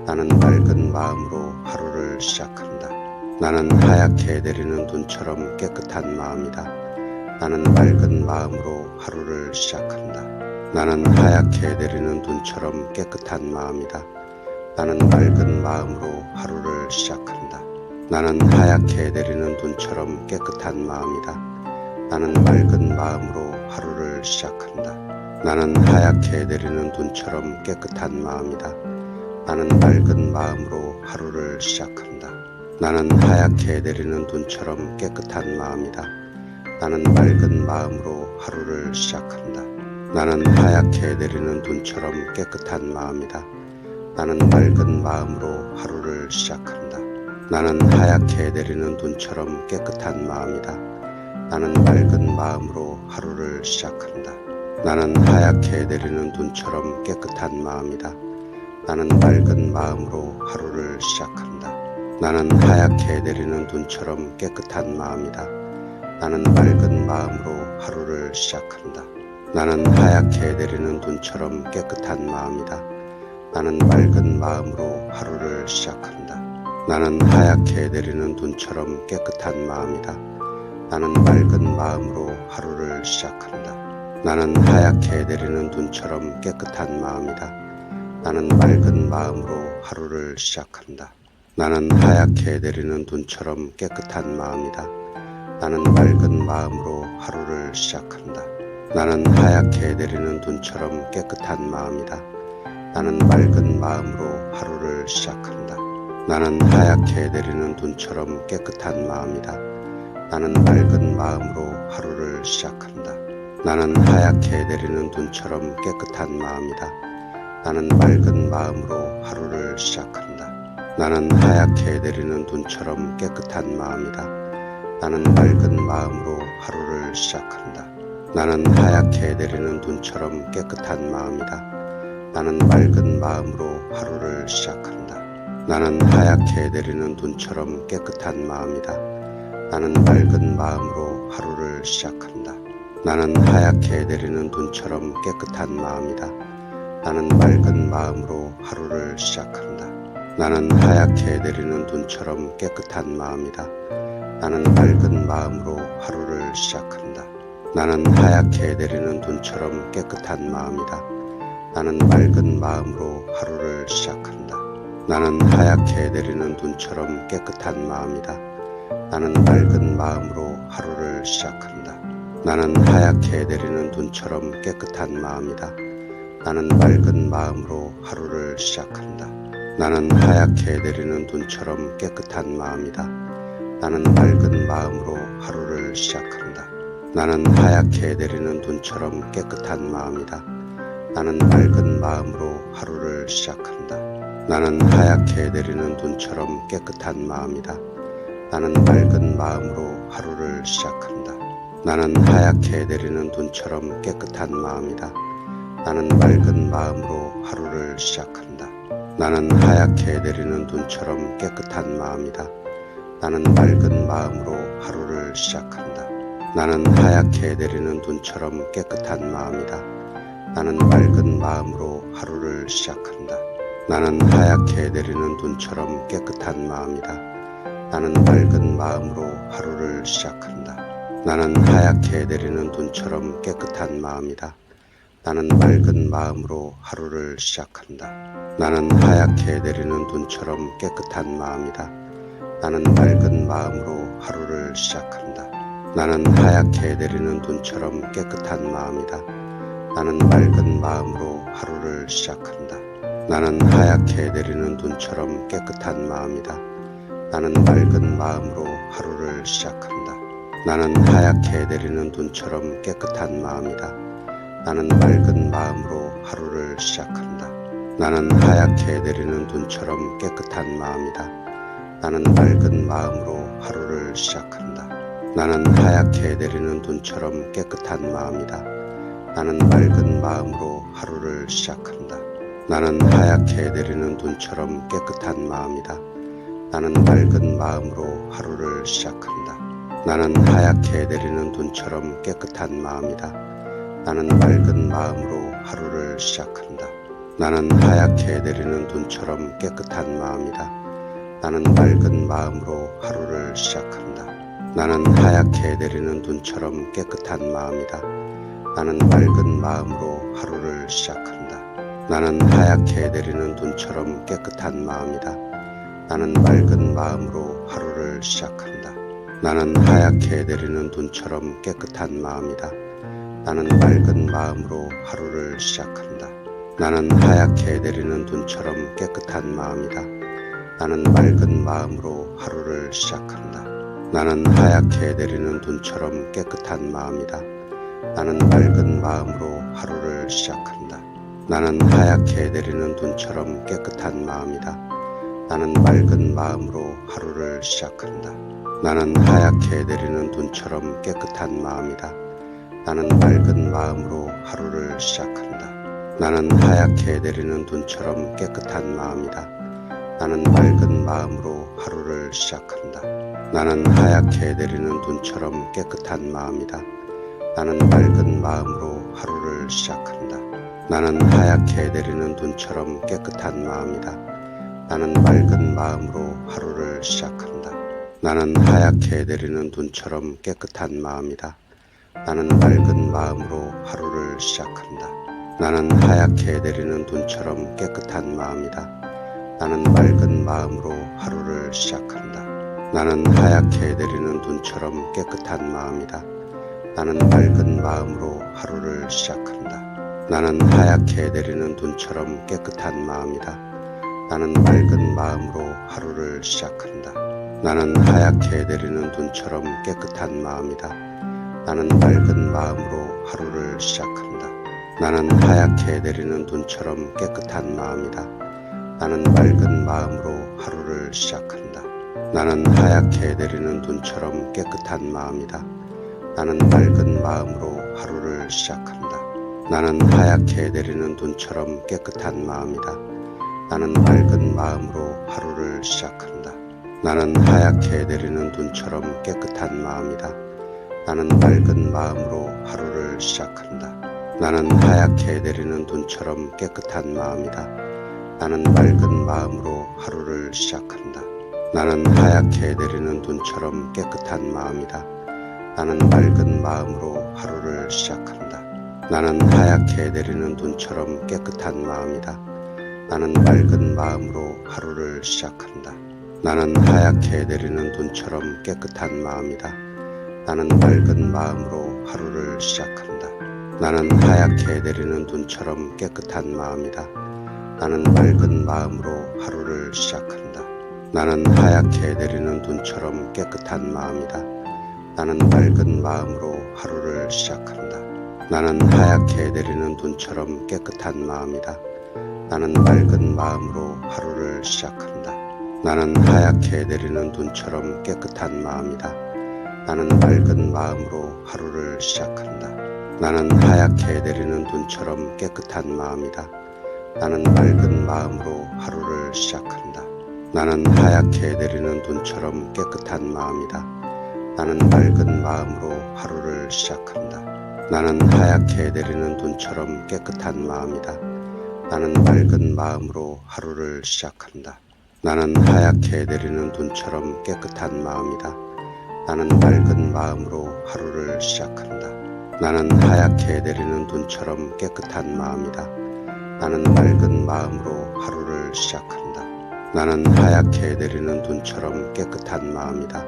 나는 맑은 마음으로 하루를 시작한다. 나는 하얗게 내리는 눈처럼 깨끗한 마음이다. 나는 맑은 마음으로 하루를 시작한다. 나는 하얗게 내리는 눈처럼 깨끗한 마음이다. 나는 맑은 마음으로 하루를 시작한다. 나는 하얗게 내리는 눈처럼 깨끗한 마음이다. 나는 맑은 마음으로 하루를 시작한다. 나는 하얗게 내리는 눈처럼 깨끗한 마음이다. 나는 맑은 마음으로 하루를 시작한다. 나는 하얗게 내리는 눈처럼 깨끗한 마음이다. 나는 맑은 마음으로 하루를 시작한다. 나는 하얗게 내리는 눈처럼 깨끗한 마음이다. 나는 맑은 마음으로 하루를 시작한다. 나는 하얗게 내리는 눈처럼 깨끗한 마음이다. 나는 맑은 마음으로 하루를 시작한다. 나는 하얗게 내리는 눈처럼 깨끗한 마음이다. 나는 맑은 마음으로 하루를 시작한다. 나는 하얗게 내리는 눈처럼 깨끗한 마음이다. 나는 맑은 마음으로 하루를 시작한다. 나는 하얗게 내리는 눈처럼 깨끗한 마음이다. 나는 맑은 마음으로 하루를 시작한다. 나는 하얗게 내리는 눈처럼 깨끗한 마음이다. 나는 맑은 마음으로 하루를 시작한다. 나는 하얗게 내리는 눈처럼 깨끗한 마음이다. 나는 맑은 마음으로 하루를 시작한다. 나는 하얗게 내리는 눈처럼 깨끗한 마음이다. 나는 맑은 마음으로 하루를 시작한다. 나는 하얗게 내리는 눈처럼 깨끗한 마음이다. 나는 맑은 마음으로 하루를 시작한다. 나는 하얗게 내리는 눈처럼 깨끗한 마음이다. 나는 맑은 마음으로 하루를 시작한다. 나는 하얗게 내리는 눈처럼 깨끗한 마음이다. 나는 맑은 마음으로 하루를 시작한다. 나는 하얗게 내리는 눈처럼 깨끗한 마음이다. 나는 맑은 마음으로 하루를 시작한다. 나는 하얗게 내리는 눈처럼 깨끗한 마음이다. 나는 맑은 마음으로 하루를 시작한다. 나는 하얗게 내리는 눈처럼 깨끗한 마음이다. 나는 맑은 마음으로 하루를 시작한다. 나는 하얗게 내리는 눈처럼 깨끗한 마음이다. 나는 맑은 마음으로 하루를 시작한다. 나는 하얗게 내리는 눈처럼 깨끗한 마음이다. 나는 맑은 마음으로 하루를 시작한다. 나는 하얗게 내리는 눈처럼 깨끗한 마음이다. 나는 맑은 마음으로 하루를 시작한다. 나는 하얗게 내리는 눈처럼 깨끗한 마음이다. 나는 맑은 마음으로 하루를 시작한다. 나는 하얗게 내리는 눈처럼 깨끗한 마음이다. 나는 맑은 마음으로 하루를 시작한다. 나는 하얗게 내리는 눈처럼 깨끗한 마음이다. 나는 맑은 마음으로 하루를 시작한다. 나는 하얗게 내리는 눈처럼 깨끗한 마음이다. 나는 맑은 마음으로 하루를 시작한다. 나는 하얗게 내리는 눈처럼 깨끗한 마음이다. 나는 맑은 마음으로 하루를 시작한다. 나는 하얗게 내리는 눈처럼 깨끗한 마음이다. 나는 맑은 마음으로 하루를 시작한다. 나는 하얗게 내리는 눈처럼 깨끗한 마음이다. 나는 맑은 마음으로 하루를 시작한다. 나는 하얗게 내리는 눈처럼 깨끗한 마음이다. 나는 맑은 마음으로 하루를 시작한다. 나는 하얗게 내리는 눈처럼 깨끗한 마음이다. 나는 맑은 마음으로 하루를 시작한다. 나는 하얗게 내리는 눈처럼 깨끗한 마음이다. 나는 맑은 마음으로 하루를 시작한다. 나는 하얗게 내리는 눈처럼 깨끗한 마음이다. 나는 맑은 마음으로 하루를 시작한다. 나는 하얗게 내리는 눈처럼 깨끗한 마음이다. 나는 맑은 마음으로 하루를 시작한다. 나는 하얗게 내리는 눈처럼 깨끗한 마음이다. 나는 맑은 마음으로 하루를 시작한다. 나는 하얗게 내리는 눈처럼 깨끗한 마음이다. 나는 맑은 마음으로 하루를 시작한다. 나는 하얗게 내리는 눈처럼 깨끗한 마음이다. 나는 맑은 마음으로 하루를 시작한다. 나는 하얗게 내리는 눈처럼 깨끗한 마음이다. 나는 맑은 마음으로 하루를 시작한다. 나는 하얗게 내리는 눈처럼 깨끗한 마음이다. 나는 맑은 마음으로 하루를 시작한다. 나는 하얗게 내리는 눈처럼 깨끗한 마음이다. 나는 맑은 마음으로 하루를 시작한다. 나는 하얗게 내리는 눈처럼 깨끗한 마음이다. 나는 맑은 마음으로 하루를 시작한다. 나는 하얗게 내리는 눈처럼 깨끗한 마음이다. 나는 맑은 마음으로 하루를 시작한다. 나는 하얗게 내리는 눈처럼 깨끗한 마음이다. 나는 맑은 마음으로 하루를 시작한다. 나는 하얗게 내리는 눈처럼 깨끗한 마음이다. 나는 맑은 마음으로 하루를 시작한다. 나는 하얗게 내리는 눈처럼 깨끗한 마음이다. 나는 맑은 마음으로 하루를 시작한다. 나는 하얗게 내리는 눈처럼 깨끗한 마음이다. 나는 맑은 마음으로 하루를 시작한다. 나는 하얗게 내리는 눈처럼 깨끗한 마음이다. 나는 맑은 마음으로 하루를 시작한다. 나는 하얗게 내리는 눈처럼 깨끗한 마음이다. 나는 맑은 마음으로 하루를 시작한다. 나는 하얗게 내리는 눈처럼 깨끗한 마음이다. 나는 맑은 마음으로 하루를 시작한다. 나는 하얗게 내리는 눈처럼 깨끗한 마음이다. 나는 맑은 마음으로 하루를 시작한다. 나는 하얗게 내리는 눈처럼 깨끗한 마음이다. 나는 맑은 마음으로 하루를 시작한다. 나는 하얗게 내리는 눈처럼 깨끗한 마음이다. 나는 맑은 마음으로 하루를 시작한다. 나는 하얗게 내리는 눈처럼 깨끗한 마음이다. 나는 맑은 마음으로 하루를 시작한다. 나는 하얗게 내리는 눈처럼 깨끗한 마음이다. 나는 맑은 마음으로 하루를 시작한다. 나는 하얗게 내리는 눈처럼 깨끗한 마음이다. 나는 맑은 마음으로 하루를 시작한다. 나는 하얗게 내리는 눈처럼 깨끗한 마음이다. 나는 맑은 마음으로 하루를 시작한다. 나는 하얗게 내리는 눈처럼 깨끗한 마음이다. 나는 맑은 마음으로 하루를 시작한다. 나는 하얗게 내리는 눈처럼 깨끗한 마음이다. 나는 맑은 마음으로 하루를 시작한다. 나는 하얗게 내리는 눈처럼 깨끗한 마음이다. 나는 맑은 마음으로 하루를 시작한다. 나는 하얗게 내리는 눈처럼 깨끗한 마음이다. 나는 맑은 마음으로 하루를 시작한다. 나는 하얗게 내리는 눈처럼 깨끗한 마음이다. 나는 맑은 마음으로 하루를 시작한다. 나는 하얗게 내리는 눈처럼 깨끗한 마음이다. 나는 맑은 마음으로 하루를 시작한다. 나는 하얗게 내리는 눈처럼 깨끗한 마음이다. 나는 맑은 마음으로 하루를 시작한다. 나는 하얗게 내리는 눈처럼 깨끗한 마음이다. 나는 맑은 마음으로 하루를 시작한다. 나는 하얗게 내리는 눈처럼 깨끗한 마음이다. 나는 맑은 마음으로 하루를 시작한다. 나는 하얗게 내리는 눈처럼 깨끗한 마음이다. 나는 맑은 마음으로 하루를 시작한다. 나는 하얗게 내리는 눈처럼 깨끗한 마음이다. 나는 맑은 마음으로 하루를 시작한다. 나는 하얗게 내리는 눈처럼 깨끗한 마음이다. 나는 맑은 마음으로 하루를 시작한다. 나는 하얗게 내리는 눈처럼 깨끗한 마음이다. 나는 맑은 마음으로 하루를 시작한다. 나는 하얗게 내리는 눈처럼 깨끗한 마음이다. 나는 맑은 마음으로 하루를 시작한다. 나는 하얗게 내리는 눈처럼 깨끗한 마음이다. 나는 맑은 마음으로 하루를 시작한다. 나는 하얗게 내리는 눈처럼 깨끗한 마음이다. 나는 맑은 마음으로 하루를 시작한다. 나는 하얗게 내리는 눈처럼 깨끗한 마음이다. 나는 맑은 마음으로 하루를 시작한다. 나는 하얗게 내리는 눈처럼 깨끗한 마음이다.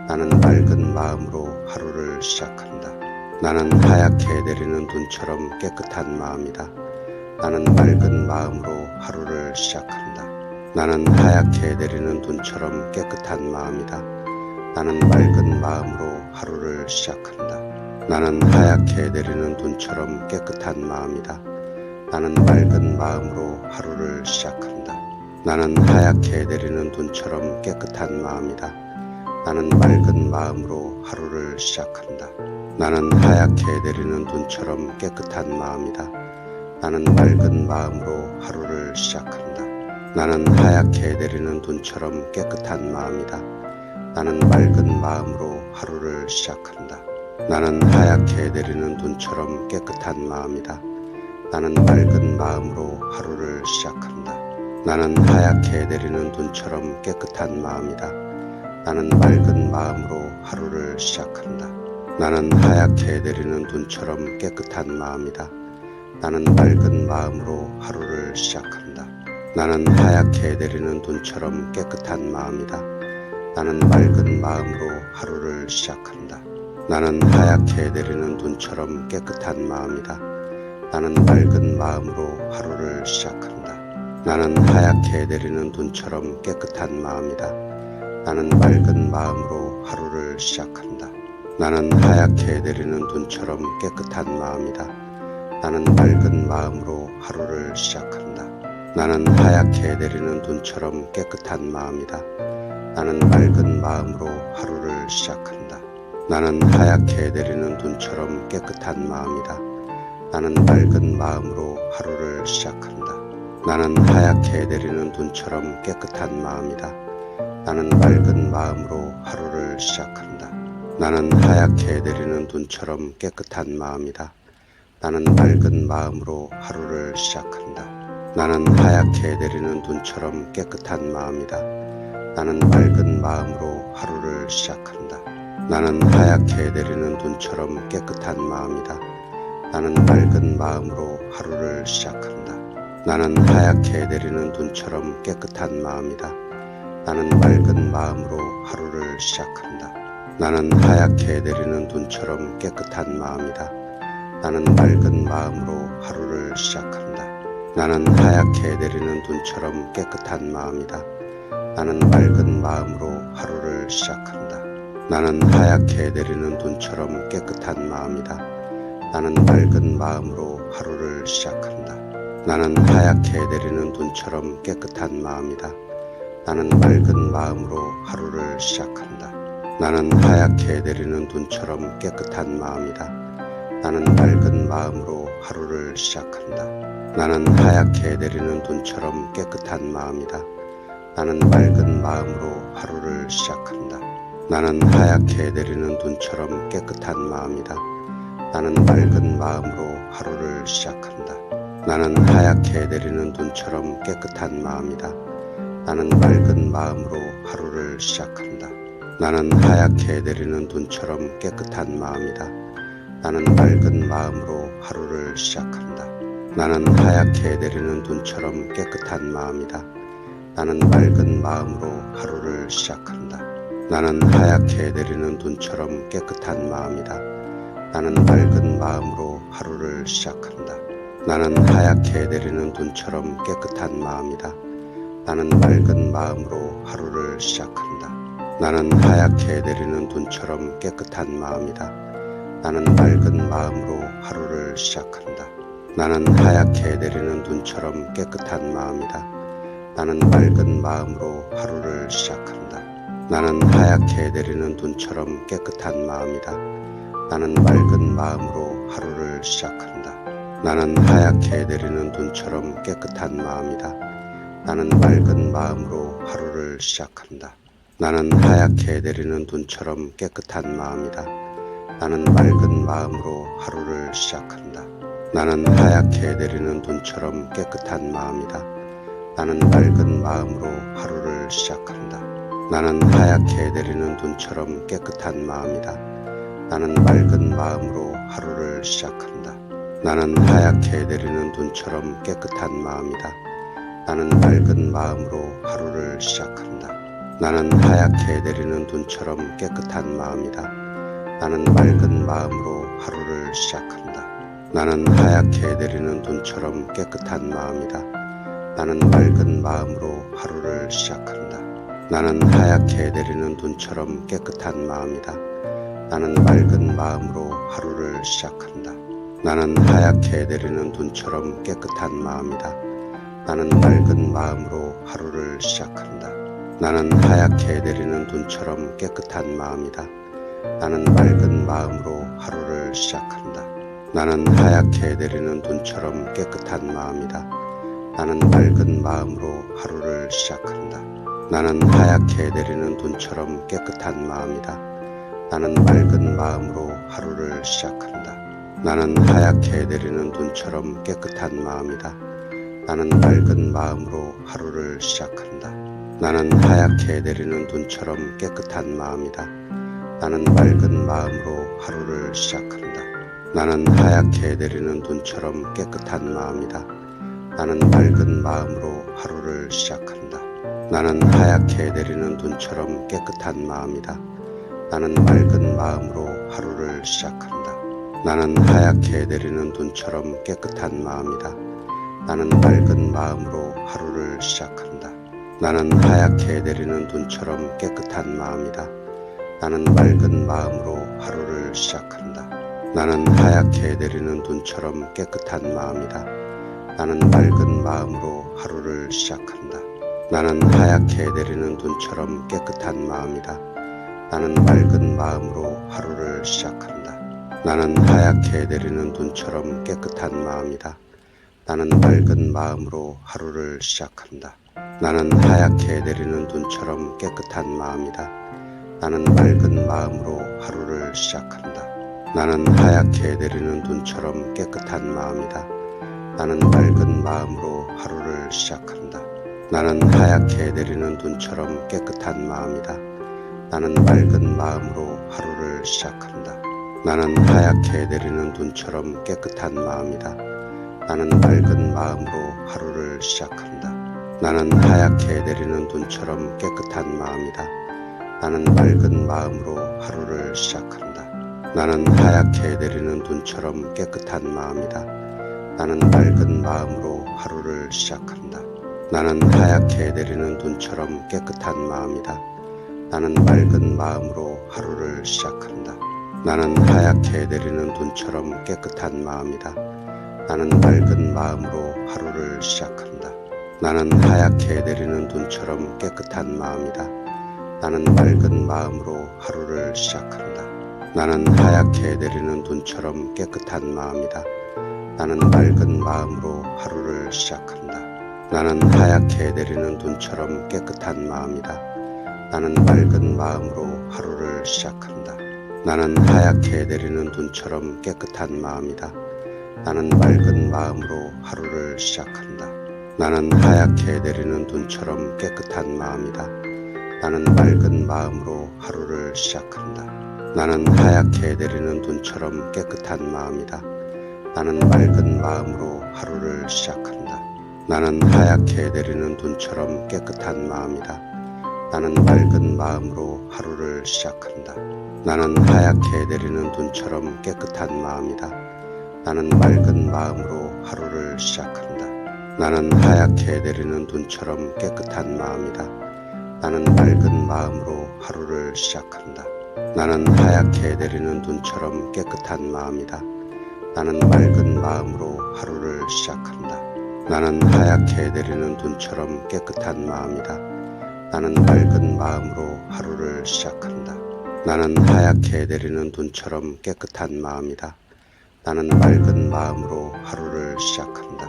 나는 맑은 마음으로 하루를 시작한다. 나는 하얗게 내리는 눈처럼 깨끗한 마음이다. 나는 맑은 마음으로 하루를 시작한다. 나는 하얗게 내리는 눈처럼 깨끗한 마음이다. 나는 맑은 마음으로 하루를 시작한다. 나는 하얗게 내리는 눈처럼 깨끗한 마음이다. 나는 맑은 마음으로 하루를 시작한다. 나는 하얗게 내리는 눈처럼 깨끗한 마음이다. 나는 맑은 마음으로 하루를 시작한다. 나는 하얗게 내리는 눈처럼 깨끗한 마음이다. 나는 맑은 마음으로 하루를 시작한다. 나는 하얗게 내리는 눈처럼 깨끗한 마음이다. 나는 맑은 마음으로 하루를 시작한다. 나는 하얗게 내리는 눈처럼 깨끗한 마음이다. 나는 맑은 마음으로 하루를 시작한다. 나는 하얗게 내리는 눈처럼 깨끗한 마음이다. 나는 맑은 마음으로 하루를 시작한다. 나는 하얗게 내리는 눈처럼 깨끗한 마음이다. 나는 맑은 마음으로 하루를 시작한다. 나는 하얗게 내리는 눈처럼 깨끗한 마음이다. 나는 맑은 마음으로 하루를 시작한다. 나는 하얗게 내리는 눈처럼 깨끗한 마음이다. 나는 맑은 마음으로 하루를 시작한다. 나는 하얗게 내리는 눈처럼 깨끗한 마음이다. 나는 맑은 마음으로 하루를 시작한다. 나는 하얗게 내리는 눈처럼 깨끗한 마음이다. 나는 맑은 마음으로 하루를 시작한다. 나는 하얗게 내리는 눈처럼 깨끗한 마음이다. 나는 맑은 마음으로 하루를 시작한다. 나는 하얗게 내리는 눈처럼 깨끗한 마음이다. 나는 맑은 마음으로 하루를 시작한다. 나는 하얗게 내리는 눈처럼 깨끗한 마음이다. 나는 맑은 마음으로 하루를 시작한다. 나는 하얗게 내리는 눈처럼 깨끗한 마음이다. 나는 맑은 마음으로 하루를 시작한다. 나는 하얗게 내리는 눈처럼 깨끗한 마음이다. 나는 맑은 마음으로 하루를 시작한다. 나는 하얗게 내리는 눈처럼 깨끗한 마음이다. 나는 맑은 마음으로 하루를 시작한다. 나는 하얗게 내리는 눈처럼 깨끗한 마음이다. 나는 맑은 마음으로 하루를 시작한다. 나는 하얗게 내리는 눈처럼 깨끗한 마음이다. 나는 맑은 마음으로 하루를 시작한다. 나는 하얗게 내리는 눈처럼 깨끗한 마음이다. 나는 맑은 마음으로 하루를 시작한다. 나는 하얗게 내리는 눈처럼 깨끗한 마음이다. 나는 맑은 마음으로 하루를 시작한다. 나는 하얗게 내리는 눈처럼 깨끗한 마음이다. 나는 맑은 마음으로 하루를 시작한다. 나는 하얗게 내리는 눈처럼 깨끗한 마음이다. 나는 맑은 마음으로 하루를 시작한다. 나는 하얗게 내리는 눈처럼 깨끗한 마음이다. 나는 맑은 마음으로 하루를 시작한다. 나는 하얗게 내리는 눈처럼 깨끗한 마음이다. 나는 맑은 마음으로 하루를 시작한다. 나는 하얗게 내리는 눈처럼 깨끗한 마음이다. 나는 맑은 마음으로 하루를 시작한다. 나는 하얗게 내리는 눈처럼 깨끗한 마음이다. 나는 맑은 마음으로 하루를 시작한다. 나는 하얗게 내리는 눈처럼 깨끗한 마음이다. 나는 맑은 마음으로 하루를 시작한다. 나는 하얗게 내리는 눈처럼 깨끗한 마음이다. 나는 맑은 마음으로 하루를 시작한다. 나는 하얗게 내리는 눈처럼 깨끗한 마음이다. 나는 맑은 마음으로 하루를 시작한다. 나는 하얗게 내리는 눈처럼 깨끗한 마음이다. 나는 맑은 마음으로 하루를 시작한다. 나는 하얗게 내리는 눈처럼 깨끗한 마음이다. 나는 맑은 마음으로 하루를 시작한다. 나는 하얗게 내리는 눈처럼 깨끗한 마음이다. 나는 맑은 마음으로 하루를 시작한다. 나는 하얗게 내리는 눈처럼 깨끗한 마음이다. 나는 맑은 마음으로 하루를 시작한다. 나는 하얗게 내리는 눈처럼 깨끗한 마음이다. 나는 맑은 마음으로 하루를 시작한다. 나는 하얗게 내리는 눈처럼 깨끗한 마음이다. 나는 맑은 마음으로 하루를 시작한다. 나는 하얗게 내리는 눈처럼 깨끗한 마음이다. 나는 맑은 마음으로 하루를 시작한다. 나는 하얗게 내리는 눈처럼 깨끗한 마음이다. 나는 맑은 마음으로 하루를 시작한다. 나는 하얗게 내리는 눈처럼 깨끗한 마음이다. 나는 맑은 마음으로 하루를 시작한다. 나는 하얗게 내리는 눈처럼 깨끗한 마음이다. 나는 맑은 마음으로 하루를 시작한다. 나는 하얗게 내리는 눈처럼 깨끗한 마음이다. 나는 맑은 마음으로 하루를 시작한다. 나는 하얗게 내리는 눈처럼 깨끗한 마음이다. 나는 맑은 마음으로 하루를 시작한다. 나는 하얗게 내리는 눈처럼 깨끗한 마음이다. 나는 맑은 마음으로 하루를 시작한다. 나는 하얗게 내리는 눈처럼 깨끗한 마음이다. 나는 맑은 마음으로 하루를 시작한다. 나는 하얗게 내리는 눈처럼 깨끗한 마음이다. 나는 맑은 마음으로 하루를 시작한다. 나는 하얗게 내리는 눈처럼 깨끗한 마음이다. 나는 맑은 마음으로 하루를 시작한다. 나는 하얗게 내리는 눈처럼 깨끗한 마음이다. 나는 맑은 마음으로 하루를 시작한다. 나는 하얗게 내리는 눈처럼 깨끗한 마음이다. 나는 맑은 마음으로 하루를 시작한다. 나는 하얗게 내리는 눈처럼 깨끗한 마음이다. 나는 맑은 마음으로 하루를 시작한다. 나는 하얗게 내리는 눈처럼 깨끗한 마음이다. 나는 맑은 마음으로 하루를 시작한다. 나는 하얗게 내리는 눈처럼 깨끗한 마음이다. 나는 맑은 마음으로 하루를 시작한다. 나는 하얗게 내리는 눈처럼 깨끗한 마음이다. 나는 맑은 마음으로 하루를 시작한다. 나는 하얗게 내리는 눈처럼 깨끗한 마음이다. 나는 맑은 마음으로 하루를 시작한다. 나는 하얗게 내리는 눈처럼 깨끗한 마음이다. 나는 맑은 마음으로 하루를 시작한다. 나는 하얗게 내리는 눈처럼 깨끗한 마음이다. 나는 맑은 마음으로 하루를 시작한다. 나는 하얗게 내리는 눈처럼 깨끗한 마음이다. 나는 맑은 마음으로 하루를 시작한다. 나는 하얗게 내리는 눈처럼 깨끗한 마음이다. 나는 맑은 마음으로 하루를 시작한다. 나는 하얗게 내리는 눈처럼 깨끗한 마음이다. 나는 맑은 마음으로 하루를 시작한다. 나는 하얗게 내리는 눈처럼 깨끗한 마음이다. 나는 맑은 마음으로 하루를 시작한다. 나는 하얗게 내리는 눈처럼 깨끗한 마음이다. 나는 맑은 마음으로 하루를 시작한다. 나는 하얗게 내리는 눈처럼 깨끗한 마음이다. 나는 맑은 마음으로 하루를 시작한다. 나는 하얗게 내리는 눈처럼 깨끗한 마음이다. 나는 맑은 마음으로 하루를 시작한다. 나는 하얗게 내리는 눈처럼 깨끗한 마음이다. 나는 맑은 마음으로 하루를 시작한다. 나는 하얗게 내리는 눈처럼 깨끗한 마음이다. 나는 맑은 마음으로 하루를 시작한다. 나는 하얗게 내리는 눈처럼 깨끗한 마음이다. 나는 맑은 마음으로 하루를 시작한다. 나는 하얗게 내리는 눈처럼 깨끗한 마음이다. 나는 맑은 마음으로 하루를 시작한다. 나는 하얗게 내리는 눈처럼 깨끗한 마음이다. 나는 맑은 마음으로 하루를 시작한다. 나는 하얗게 내리는 눈처럼 깨끗한 마음이다. 나는 맑은 마음으로 하루를 시작한다. 나는 하얗게 내리는 눈처럼 깨끗한 마음이다. 나는 맑은 마음으로 하루를 시작한다. 나는 하얗게 내리는 눈처럼 깨끗한 마음이다. 나는 맑은 마음으로 하루를 시작한다. 나는 하얗게 내리는 눈처럼 깨끗한 마음이다. 나는 맑은 마음으로 하루를 시작한다. 나는 하얗게 내리는 눈처럼 깨끗한 마음이다. 나는 맑은 마음으로 하루를 시작한다. 나는 하얗게 내리는 눈처럼 깨끗한 마음이다. 나는 맑은 마음으로 하루를 시작한다. 나는 하얗게 내리는 눈처럼 깨끗한 마음이다. 나는 맑은 마음으로 하루를 시작한다.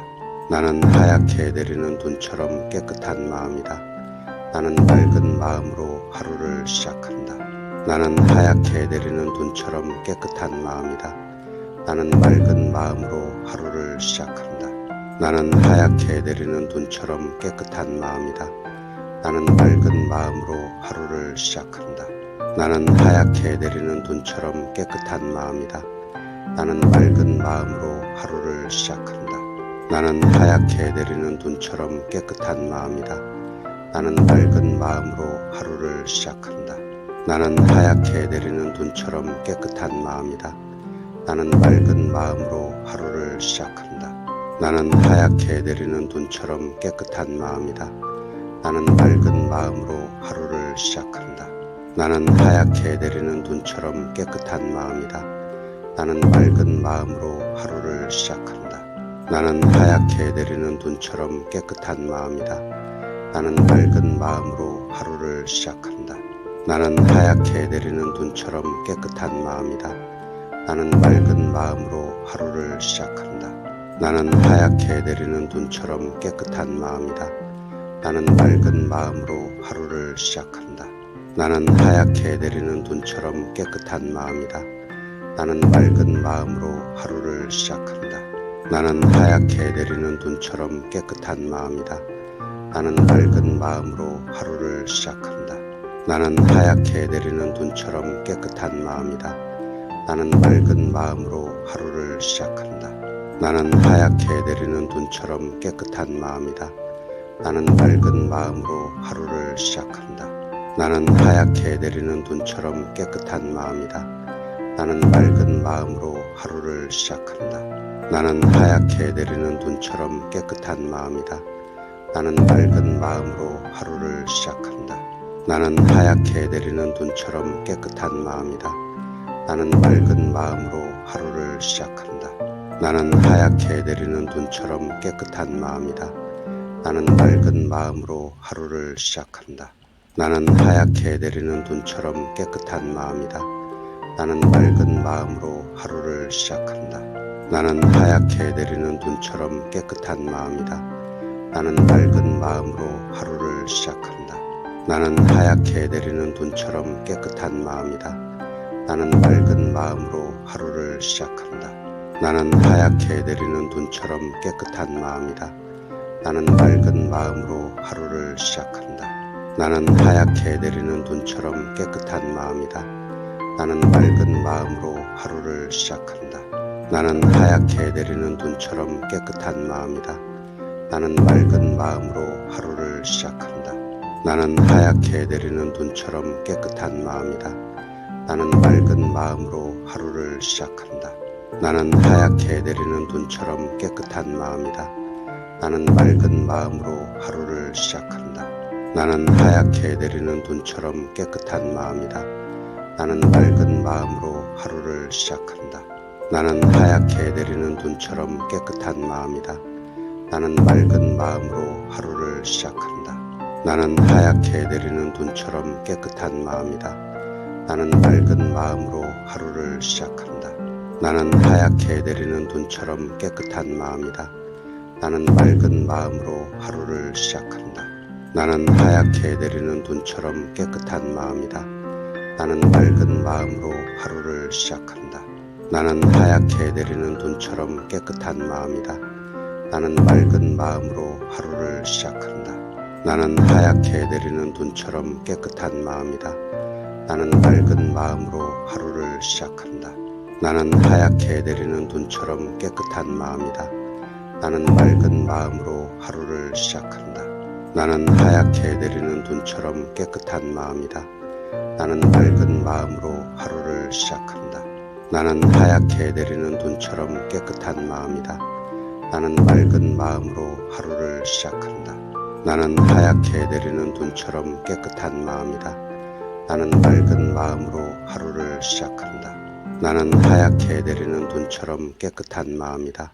나는 하얗게 내리는 눈처럼 깨끗한 마음이다. 나는 맑은 마음으로 하루를 시작한다. 나는 하얗게 내리는 눈처럼 깨끗한 마음이다. 나는 맑은 마음으로 하루를 시작한다. 나는 하얗게 내리는 눈처럼 깨끗한 마음이다. 나는 맑은 마음으로 하루를 시작한다. 나는 하얗게 내리는 눈처럼 깨끗한 마음이다. 나는 맑은 마음으로 하루를 시작한다. 나는 하얗게 내리는 눈처럼 깨끗한 마음이다. 나는 맑은 마음으로 하루를 시작한다. 나는 하얗게 내리는 눈처럼 깨끗한 마음이다. 나는 맑은 마음으로 하루를 시작한다. 나는 하얗게 내리는 눈처럼 깨끗한 마음이다. 나는 맑은 마음으로 하루를 시작한다. 나는 하얗게 내리는 눈처럼 깨끗한 마음이다. 나는 맑은 마음으로 하루를 시작한다. 나는 하얗게 내리는 눈처럼 깨끗한 마음이다. 나는 맑은 마음으로 하루를 시작한다. 나는 하얗게 내리는 눈처럼 깨끗한 마음이다. 나는 맑은 마음으로 하루를 시작한다. 나는 하얗게 내리는 눈처럼 깨끗한 마음이다. 나는 맑은 마음으로 하루를 시작한다. 나는 하얗게 내리는 눈처럼 깨끗한 마음이다. 나는 맑은 마음으로 하루를 시작한다. 나는 하얗게 내리는 눈처럼 깨끗한 마음이다. 나는 맑은 마음으로 하루를 시작한다. 나는 하얗게 내리는 눈처럼 깨끗한 마음이다. 나는 맑은 마음으로 하루를 시작한다. 나는 하얗게 내리는 눈처럼 깨끗한 마음이다. 나는 맑은 마음으로 하루를 시작한다. 나는 하얗게 내리는 눈처럼 깨끗한 마음이다. 나는 맑은 마음으로 하루를 시작한다. 나는 하얗게 내리는 눈처럼 깨끗한 마음이다. 나는 맑은 마음으로 하루를 시작한다. 나는 하얗게 내리는 눈처럼 깨끗한 마음이다. 나는 맑은 마음으로 하루를 시작한다. 나는 하얗게 내리는 눈처럼 깨끗한 마음이다. 나는 맑은 마음으로 하루를 시작한다. 나는 하얗게 내리는 눈처럼 깨끗한 마음이다. 나는 맑은 마음으로 하루를 시작한다. 나는 하얗게 내리는 눈처럼 깨끗한 마음이다. 나는 맑은 마음으로 하루를 시작한다. 나는 하얗게 내리는 눈처럼 깨끗한 마음이다. 나는 맑은 마음으로 하루를 시작한다. 나는 하얗게 내리는 눈처럼 깨끗한 마음이다. 나는 맑은 마음으로 하루를 시작한다. 나는 하얗게 내리는 눈처럼 깨끗한 마음이다. 나는 맑은 마음으로 하루를 시작한다. 나는 하얗게 내리는 눈처럼 깨끗한 마음이다. 나는 맑은 마음으로 하루를 시작한다. 나는 하얗게 내리는 눈처럼 깨끗한 마음이다. 나는 맑은 마음으로 하루를 시작한다. 나는 하얗게 내리는 눈처럼 깨끗한 마음이다. 나는 맑은 마음으로 하루를 시작한다. 나는 하얗게 내리는 눈처럼 깨끗한 마음이다. 나는 맑은 마음으로 하루를 시작한다. 나는 하얗게 내리는 눈처럼 깨끗한 마음이다. 나는 맑은 마음으로 하루를 시작한다. 나는 하얗게 내리는 눈처럼 깨끗한 마음이다. 나는 맑은 마음으로 하루를 시작한다. 나는 하얗게 내리는 눈처럼 깨끗한 마음이다. 나는 맑은 마음으로 하루를 시작한다. 나는 하얗게 내리는 눈처럼 깨끗한 마음이다. 나는 맑은 마음으로 하루를 시작한다. 나는 하얗게 내리는 눈처럼 깨끗한 마음이다. 나는 맑은 마음으로 하루를 시작한다. 나는 하얗게 내리는 눈처럼 깨끗한 마음이다. 나는 맑은 마음으로 하루를 시작한다. 나는 하얗게 내리는 눈처럼 깨끗한 마음이다. 나는 맑은 마음으로 하루를 시작한다. 나는 하얗게 내리는 눈처럼 깨끗한 마음이다. 나는 맑은 마음으로 하루를 시작한다. 나는 하얗게 내리는 눈처럼 깨끗한 마음이다. 나는 맑은 마음으로 하루를 시작한다. 나는 하얗게 내리는 눈처럼 깨끗한 마음이다. 나는 맑은 마음으로 하루를 시작한다. 나는 하얗게 내리는 눈처럼 깨끗한 마음이다.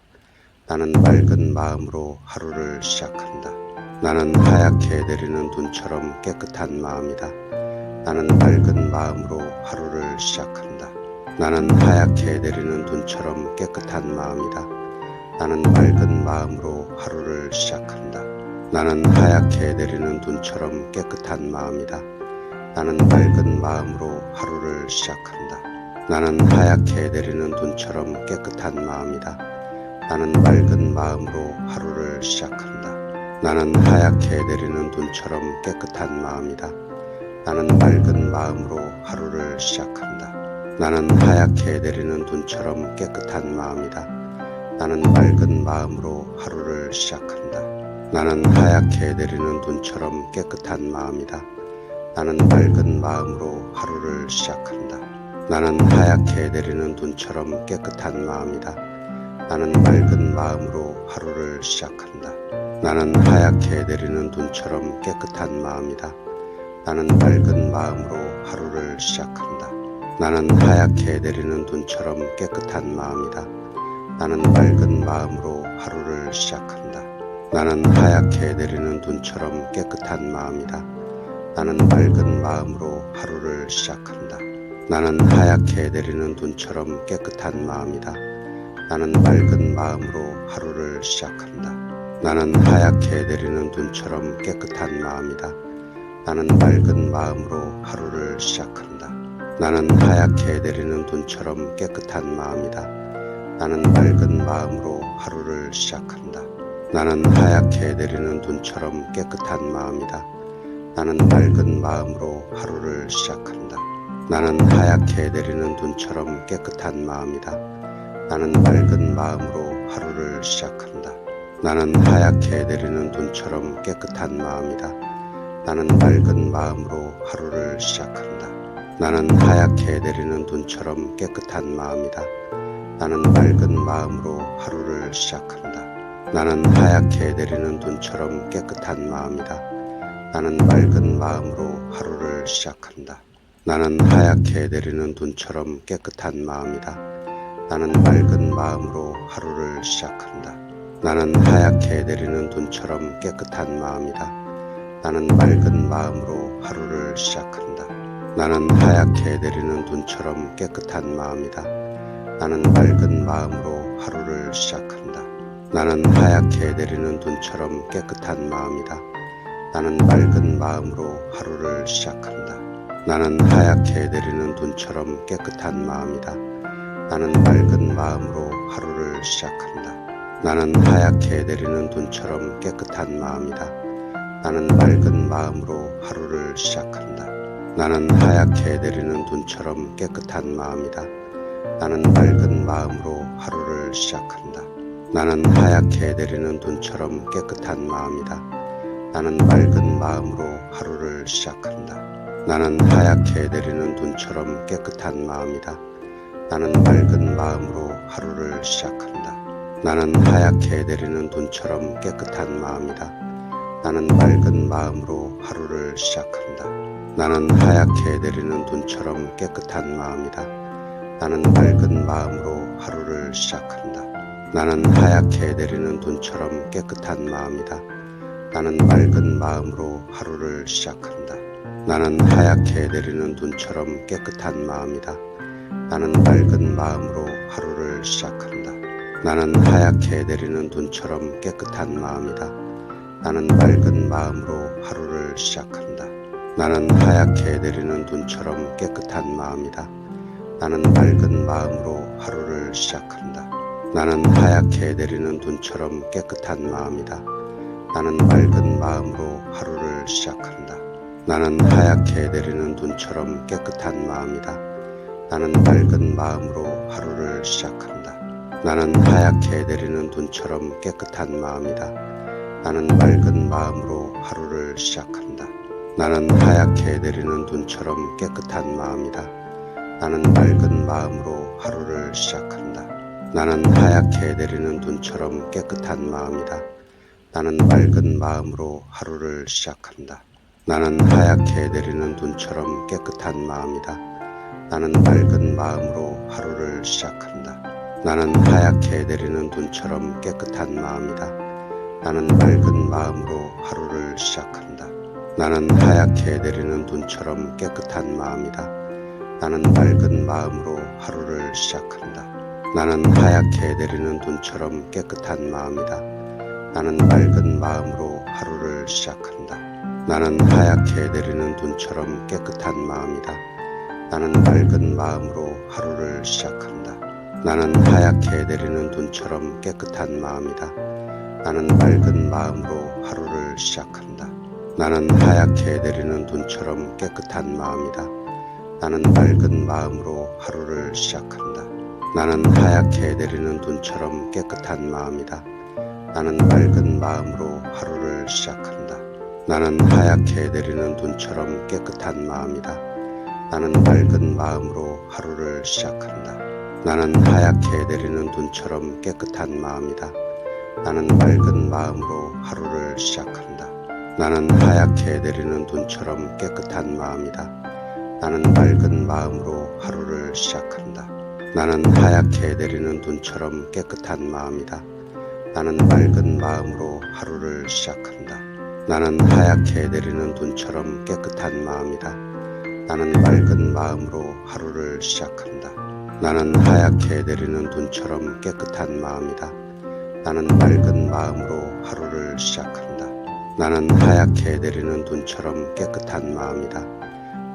나는 맑은 마음으로 하루를 시작한다. 나는 하얗게 내리는 눈처럼 깨끗한 마음이다. 나는 맑은 마음으로 하루를 시작한다. 나는 하얗게 내리는 눈처럼 깨끗한 마음이다. 나는 맑은 마음으로 하루를 시작한다. 나는 하얗게 내리는 눈처럼 깨끗한 마음이다. 나는 맑은 마음으로 하루를 시작한다. 나는 하얗게 내리는 눈처럼 깨끗한 마음이다. 나는 맑은 마음으로 하루를 시작한다. 나는 하얗게 내리는 눈처럼 깨끗한 마음이다. 나는 맑은 마음으로 하루를 시작한다. 나는 하얗게 내리는 눈처럼 깨끗한 마음이다. 나는 맑은 마음으로 하루를 시작한다. 나는 하얗게 내리는 눈처럼 깨끗한 마음이다. 나는 맑은 마음으로 하루를 시작한다. 나는 하얗게 내리는 눈처럼 깨끗한 마음이다. 나는 맑은 마음으로 하루를 시작한다. 나는 하얗게 내리는 눈처럼 깨끗한 마음이다. 나는 맑은 마음으로 하루를 시작한다. 나는 하얗게 내리는 눈처럼 깨끗한 마음이다. 나는 맑은 마음으로 하루를 시작한다. 나는 하얗게 내리는 눈처럼 깨끗한 마음이다. 나는 맑은 마음으로 하루를 시작한다. 나는 하얗게 내리는 눈처럼 깨끗한 마음이다. 나는 맑은 마음으로 하루를 시작한다. 나는 하얗게 내리는 눈처럼 깨끗한 마음이다. 나는 맑은 마음으로 하루를 시작한다. 나는 하얗게 내리는 눈처럼 깨끗한 마음이다. 나는 맑은 마음으로 하루를 시작한다. 나는 하얗게 내리는 눈처럼 깨끗한 마음이다. 나는 맑은 마음으로 하루를 시작한다. 나는 하얗게 내리는 눈처럼 깨끗한 마음이다. 나는 맑은 마음으로 하루를 시작한다. 나는 하얗게 내리는 눈처럼 깨끗한 마음이다. 나는 맑은 마음으로 하루를 시작한다. 나는 하얗게 내리는 눈처럼 깨끗한 마음이다. 나는 맑은 마음으로 하루를 시작한다. 나는 하얗게 내리는 눈처럼 깨끗한 마음이다. 나는 맑은 마음으로 하루를 시작한다. 나는 하얗게 내리는 눈처럼 깨끗한 마음이다. 나는 맑은 마음으로 하루를 시작한다. 나는 하얗게 내리는 눈처럼 깨끗한 마음이다. 나는 맑은 마음으로 하루를 시작한다. 나는 하얗게 내리는 눈처럼 깨끗한 마음이다. 나는 맑은 마음으로 하루를 시작한다. 나는 하얗게 내리는 눈처럼 깨끗한 마음이다. 나는 맑은 마음으로 하루를 시작한다. 나는 하얗게 내리는 눈처럼 깨끗한 마음이다. 나는 맑은 마음으로 하루를 시작한다. 나는 하얗게 내리는 눈처럼 깨끗한 마음이다. 나는 맑은 마음으로 하루를 시작한다. 나는 하얗게 내리는 눈처럼 깨끗한 마음이다. 나는 맑은 마음으로 하루를 시작한다. 나는 하얗게 내리는 눈처럼 깨끗한 마음이다. 나는 맑은 마음으로 하루를 시작한다. 나는 하얗게 내리는 눈처럼 깨끗한 마음이다. 나는 맑은 마음으로 하루를 시작한다. 나는 하얗게 내리는 눈처럼 깨끗한 마음이다. 나는 맑은 마음으로 하루를 시작한다. 나는 하얗게 내리는 눈처럼 깨끗한 마음이다. 나는 맑은 마음으로 하루를 시작한다. 나는 하얗게 내리는 눈처럼 깨끗한 마음이다. 나는 맑은 마음으로 하루를 시작한다. 나는 하얗게 내리는 눈처럼 깨끗한 마음이다. 나는 맑은 마음으로 하루를 시작한다. 나는 하얗게 내리는 눈처럼 깨끗한 마음이다. 나는 맑은 마음으로 하루를 시작한다. 나는 하얗게 내리는 눈처럼 깨끗한 마음이다. 나는 맑은 마음으로 하루를 시작한다. 나는 하얗게 내리는 눈처럼 깨끗한 마음이다. 나는 맑은 마음으로 하루를 시작한다. 나는 하얗게 내리는 눈처럼 깨끗한 마음이다. 나는 맑은 마음으로 하루를 시작한다. 나는 하얗게 내리는 눈처럼 깨끗한 마음이다. 나는 맑은 마음으로 하루를 시작한다. 나는 하얗게 내리는 눈처럼 깨끗한 마음이다. 나는 맑은 마음으로 하루를 시작한다. 나는 하얗게 내리는 눈처럼 깨끗한 마음이다. 나는 맑은 마음으로 하루를 시작한다. 나는 하얗게 내리는 눈처럼 깨끗한 마음이다. 나는 맑은 마음으로 하루를 시작한다. 나는 하얗게 내리는 눈처럼 깨끗한 마음이다. 나는 맑은 마음으로 하루를 시작한다. 나는 하얗게 내리는 눈처럼 깨끗한 마음이다. 나는 맑은 마음으로 하루를 시작한다. 나는 하얗게 내리는 눈처럼 깨끗한 마음이다. 나는 맑은 마음으로 하루를 시작한다. 나는 하얗게 내리는 눈처럼 깨끗한 마음이다. 나는 맑은 마음으로 하루를 시작한다. 나는 하얗게 내리는 눈처럼 깨끗한 마음이다. 나는 맑은 마음으로 하루를 시작한다. 나는 하얗게 내리는 눈처럼 깨끗한 마음이다. 나는 맑은 마음으로 하루를 시작한다. 나는 하얗게 내리는 눈처럼 깨끗한 마음이다. 나는 맑은 마음으로 하루를 시작한다. 나는 하얗게 내리는 눈처럼 깨끗한 마음이다. 나는 맑은 마음으로 하루를 시작한다. 나는 하얗게 내리는 눈처럼 깨끗한 마음이다. 나는 맑은 마음으로 하루를 시작한다. 나는 하얗게 내리는 눈처럼 깨끗한 마음이다. 나는 맑은 마음으로 하루를 시작한다. 나는 하얗게 내리는 눈처럼 깨끗한 마음이다. 나는 맑은 마음으로 하루를 시작한다. 나는 하얗게 내리는 눈처럼 깨끗한 마음이다. 나는 맑은 마음으로 하루를 시작한다. 나는 하얗게 내리는 눈처럼 깨끗한 마음이다. 나는 맑은 마음으로 하루를 시작한다. 나는 하얗게 내리는 눈처럼 깨끗한 마음이다.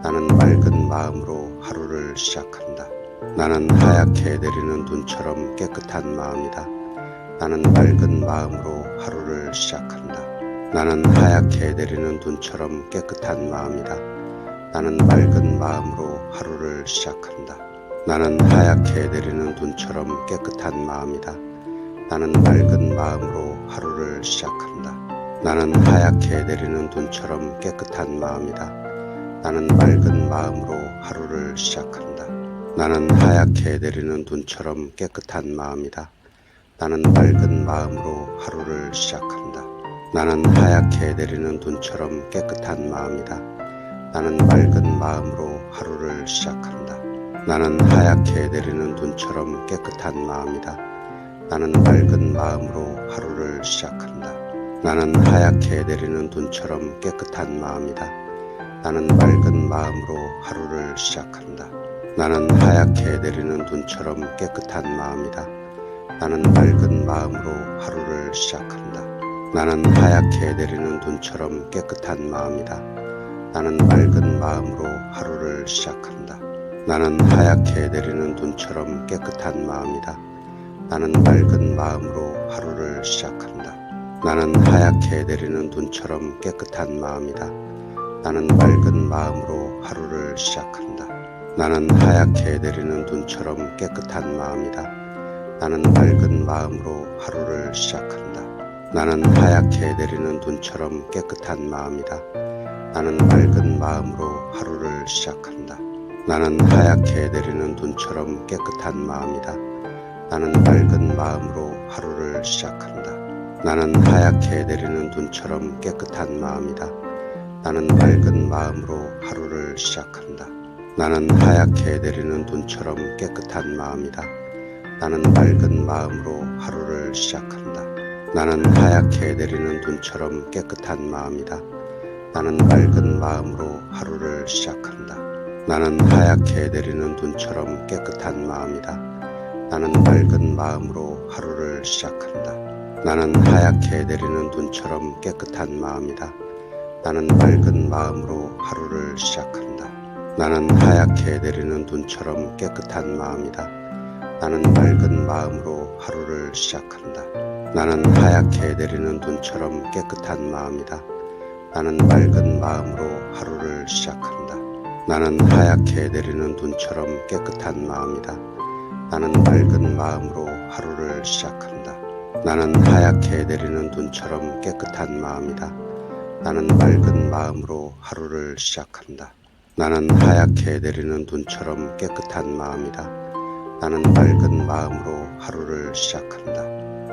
나는 맑은 마음으로 하루를 시작한다. 나는 하얗게 내리는 눈처럼 깨끗한 마음이다. 나는 맑은 마음으로 하루를 시작한다. 나는 하얗게 내리는 눈처럼 깨끗한 마음이다. 나는 맑은 마음으로 하루를 시작한다. 나는 하얗게 내리는 눈처럼 깨끗한 마음이다. 나는 맑은 마음으로 하루를 시작한다. 나는 하얗게 내리는 눈처럼 깨끗한 마음이다. 나는 맑은 마음으로 하루를 시작한다. 나는 하얗게 내리는 눈처럼 깨끗한 마음이다. 나는 맑은 마음으로 하루를 시작한다. 나는 하얗게 내리는 눈처럼 깨끗한 마음이다. 나는 맑은 마음으로 하루를 시작한다. 나는 하얗게 내리는 눈처럼 깨끗한 마음이다. 나는 맑은 마음으로 하루를 시작한다. 나는 하얗게 내리는 눈처럼 깨끗한 마음이다. 나는 맑은 마음으로 하루를 시작한다. 나는 하얗게 내리는 눈처럼 깨끗한 마음이다. 나는 맑은 마음으로 하루를 시작한다. 나는 하얗게 내리는 눈처럼 깨끗한 마음이다. 나는 맑은 마음으로 하루를 시작한다. 나는 하얗게 내리는 눈처럼 깨끗한 마음이다. 나는 맑은 마음으로 하루를 시작한다. 나는 하얗게 내리는 눈처럼 깨끗한 마음이다. 나는 맑은 마음으로 하루를 시작한다. 나는 하얗게 내리는 눈처럼 깨끗한 마음이다. 나는 맑은 마음으로 하루를 시작한다. 나는 하얗게 내리는 눈처럼 깨끗한 마음이다. 나는 맑은 마음으로 하루를 시작한다. 나는 하얗게 내리는 눈처럼 깨끗한 마음이다. 나는 맑은 마음으로 하루를 시작한다. 나는 하얗게 내리는 눈처럼 깨끗한 마음이다. 나는 맑은 마음으로 하루를 시작한다. 나는 하얗게 내리는 눈처럼 깨끗한 마음이다. 나는 맑은 마음으로 하루를 시작한다. 나는 하얗게 내리는 눈처럼 깨끗한 마음이다. 나는 맑은 마음으로 하루를 시작한다. 나는 하얗게 내리는 눈처럼 깨끗한 마음이다. 나는 맑은 마음으로 하루를 시작한다. 나는 하얗게 내리는 눈처럼 깨끗한 마음이다. 나는 맑은 마음으로 하루를 시작한다. 나는 하얗게 내리는 눈처럼 깨끗한 마음이다. 나는 맑은 마음으로 하루를 시작한다. 나는 하얗게 내리는 눈처럼 깨끗한 마음이다. 나는 맑은 마음으로 하루를 시작한다. 나는 하얗게 내리는 눈처럼 깨끗한 마음이다. 나는 맑은 마음으로 하루를 시작한다. 나는 하얗게 내리는 눈처럼 깨끗한 마음이다. 나는 맑은 마음으로 하루를 시작한다. 나는 하얗게 내리는 눈처럼 깨끗한 마음이다. 나는 맑은 마음으로 하루를 시작한다.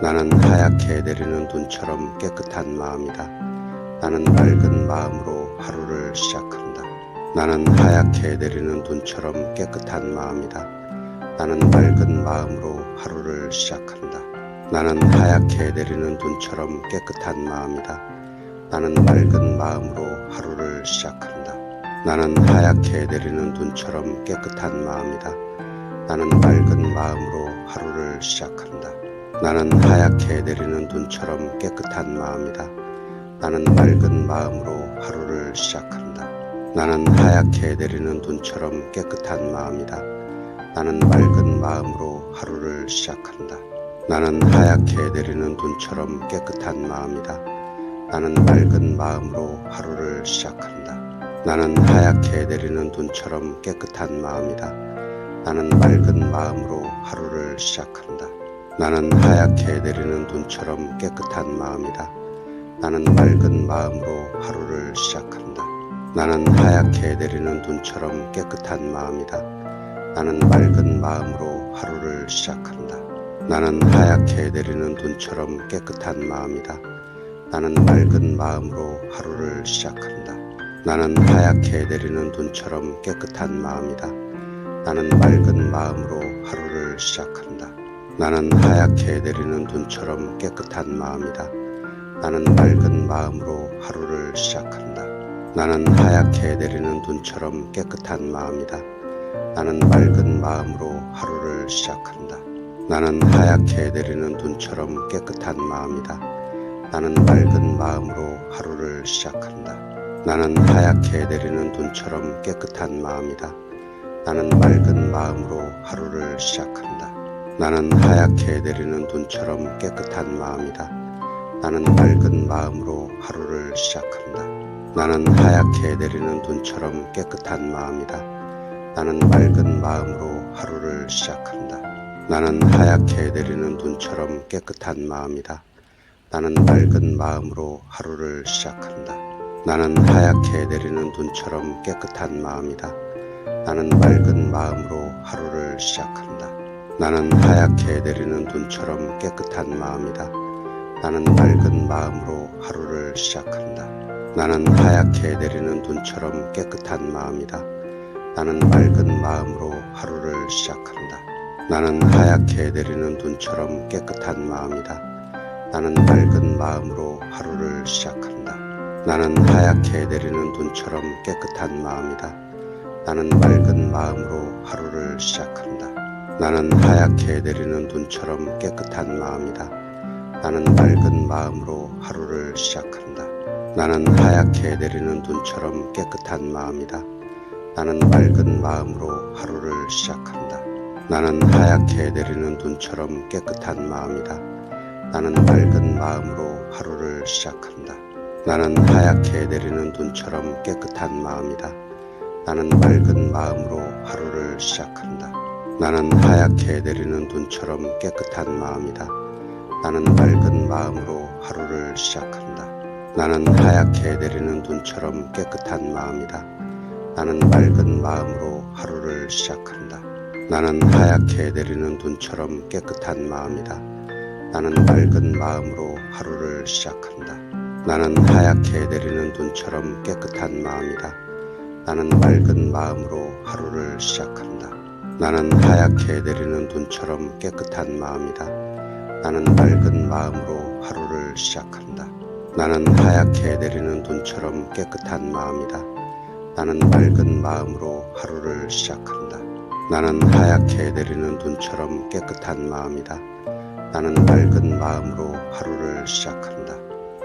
나는 하얗게 내리는 눈처럼 깨끗한 마음이다. 나는 맑은 마음으로 하루를 시작한다. 나는 하얗게 내리는 눈처럼 깨끗한 마음이다. 나는 맑은 마음으로 하루를 시작한다. 나는 하얗게 내리는 눈처럼 깨끗한 마음이다. 나는 맑은 마음으로 하루를 시작한다. 나는 하얗게 내리는 눈처럼 깨끗한 마음이다. 나는 맑은 마음으로 하루를 시작한다. 나는 하얗게 내리는 눈처럼 깨끗한 마음이다. 나는 맑은 마음으로 하루를 시작한다. 나는 하얗게 내리는 눈처럼 깨끗한 마음이다. 나는 맑은 마음으로 하루를 시작한다. 나는 하얗게 내리는 눈처럼 깨끗한 마음이다. 나는 맑은 마음으로 하루를 시작한다. 나는 하얗게 내리는 눈처럼 깨끗한 마음이다. 나는 맑은 마음으로 하루를 시작한다. 나는 하얗게 내리는 눈처럼 깨끗한 마음이다. 나는 맑은 마음으로 하루를 시작한다. 나는 하얗게 내리는 눈처럼 깨끗한 마음이다. 나는 맑은 마음으로 하루를 시작한다. 나는 하얗게 내리는 눈처럼 깨끗한 마음이다. 나는 맑은 마음으로 하루를 시작한다. 나는 하얗게 내리는 눈처럼 깨끗한 마음이다. 나는 맑은 마음으로 하루를 시작한다. 나는 하얗게 내리는 눈처럼 깨끗한 마음이다. 나는 맑은 마음으로 하루를 시작한다. 나는 하얗게 내리는 눈처럼 깨끗한 마음이다. 나는 맑은 마음으로 하루를 시작한다. 나는 하얗게 내리는 눈처럼 깨끗한 마음이다. 나는 맑은 마음으로 하루를 시작한다. 나는 하얗게 내리는 눈처럼 깨끗한 마음이다. 나는 맑은 마음으로 하루를 시작한다. 나는 하얗게 내리는 눈처럼 깨끗한 마음이다. 나는 맑은 마음으로 하루를 시작한다. 나는 하얗게 내리는 눈처럼 깨끗한 마음이다. 나는 맑은 마음으로 하루를 시작한다. 나는 하얗게 내리는 눈처럼 깨끗한 마음이다. 나는 맑은 마음으로 하루를 시작한다. 나는 하얗게 내리는 눈처럼 깨끗한 마음이다. 나는 맑은 마음으로 하루를 시작한다. 나는 하얗게 내리는 눈처럼 깨끗한 마음이다. 나는 맑은 마음으로 하루를 시작한다. 나는 하얗게 내리는 눈처럼 깨끗한 마음이다. 나는 맑은 마음으로 하루를 시작한다. 나는 하얗게 내리는 눈처럼 깨끗한 마음이다. 나는 맑은 마음으로 하루를 시작한다. 나는 하얗게 내리는 눈처럼 깨끗한 마음이다. 나는 맑은 마음으로 하루를 시작한다. 나는 하얗게 내리는 눈처럼 깨끗한 마음이다. 나는 맑은 마음으로 하루를 시작한다. 나는 하얗게 내리는 눈처럼 깨끗한 마음이다. 나는 맑은 마음으로 하루를 시작한다. 나는 하얗게 내리는 눈처럼 깨끗한 마음이다. 나는 맑은 마음으로 하루를 시작한다. 나는 하얗게 내리는 눈처럼 깨끗한 마음이다. 나는 맑은 마음으로 하루를 시작한다. 나는 하얗게 내리는 눈처럼 깨끗한 마음이다. 나는 맑은 마음으로 하루를 시작한다. 나는 하얗게 내리는 눈처럼 깨끗한 마음이다. 나는 맑은 마음으로 하루를 시작한다. 나는 하얗게 내리는 눈처럼 깨끗한 마음이다. 나는 맑은 마음으로 하루를 시작한다. 나는 하얗게 내리는 눈처럼 깨끗한 마음이다. 나는 맑은 마음으로 하루를 시작한다. 나는 하얗게 내리는 눈처럼 깨끗한 마음이다. 나는 맑은 마음으로 하루를 시작한다. 나는 하얗게 내리는 눈처럼 깨끗한 마음이다. 나는 맑은 마음으로 하루를 시작한다. 나는 하얗게 내리는 눈처럼 깨끗한 마음이다. 나는 맑은 마음으로 하루를 시작한다.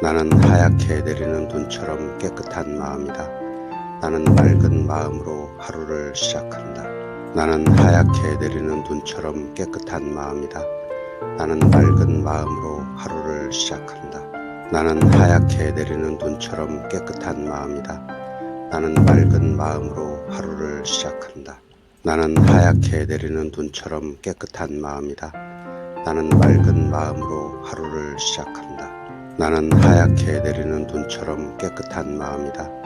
나는 하얗게 내리는 눈처럼 깨끗한 마음이다. 나는 맑은 마음으로 하루를 시작한다. 나는 하얗게 내리는 눈처럼 깨끗한 마음이다. 나는 맑은 마음으로 하루를 시작한다. 나는 하얗게 내리는 눈처럼 깨끗한 마음이다. 나는 맑은 마음으로 하루를 시작한다. 나는 하얗게 내리는 눈처럼 깨끗한 마음이다. 나는 맑은 마음으로 하루를 시작한다. 나는 하얗게 내리는 눈처럼 깨끗한 마음이다.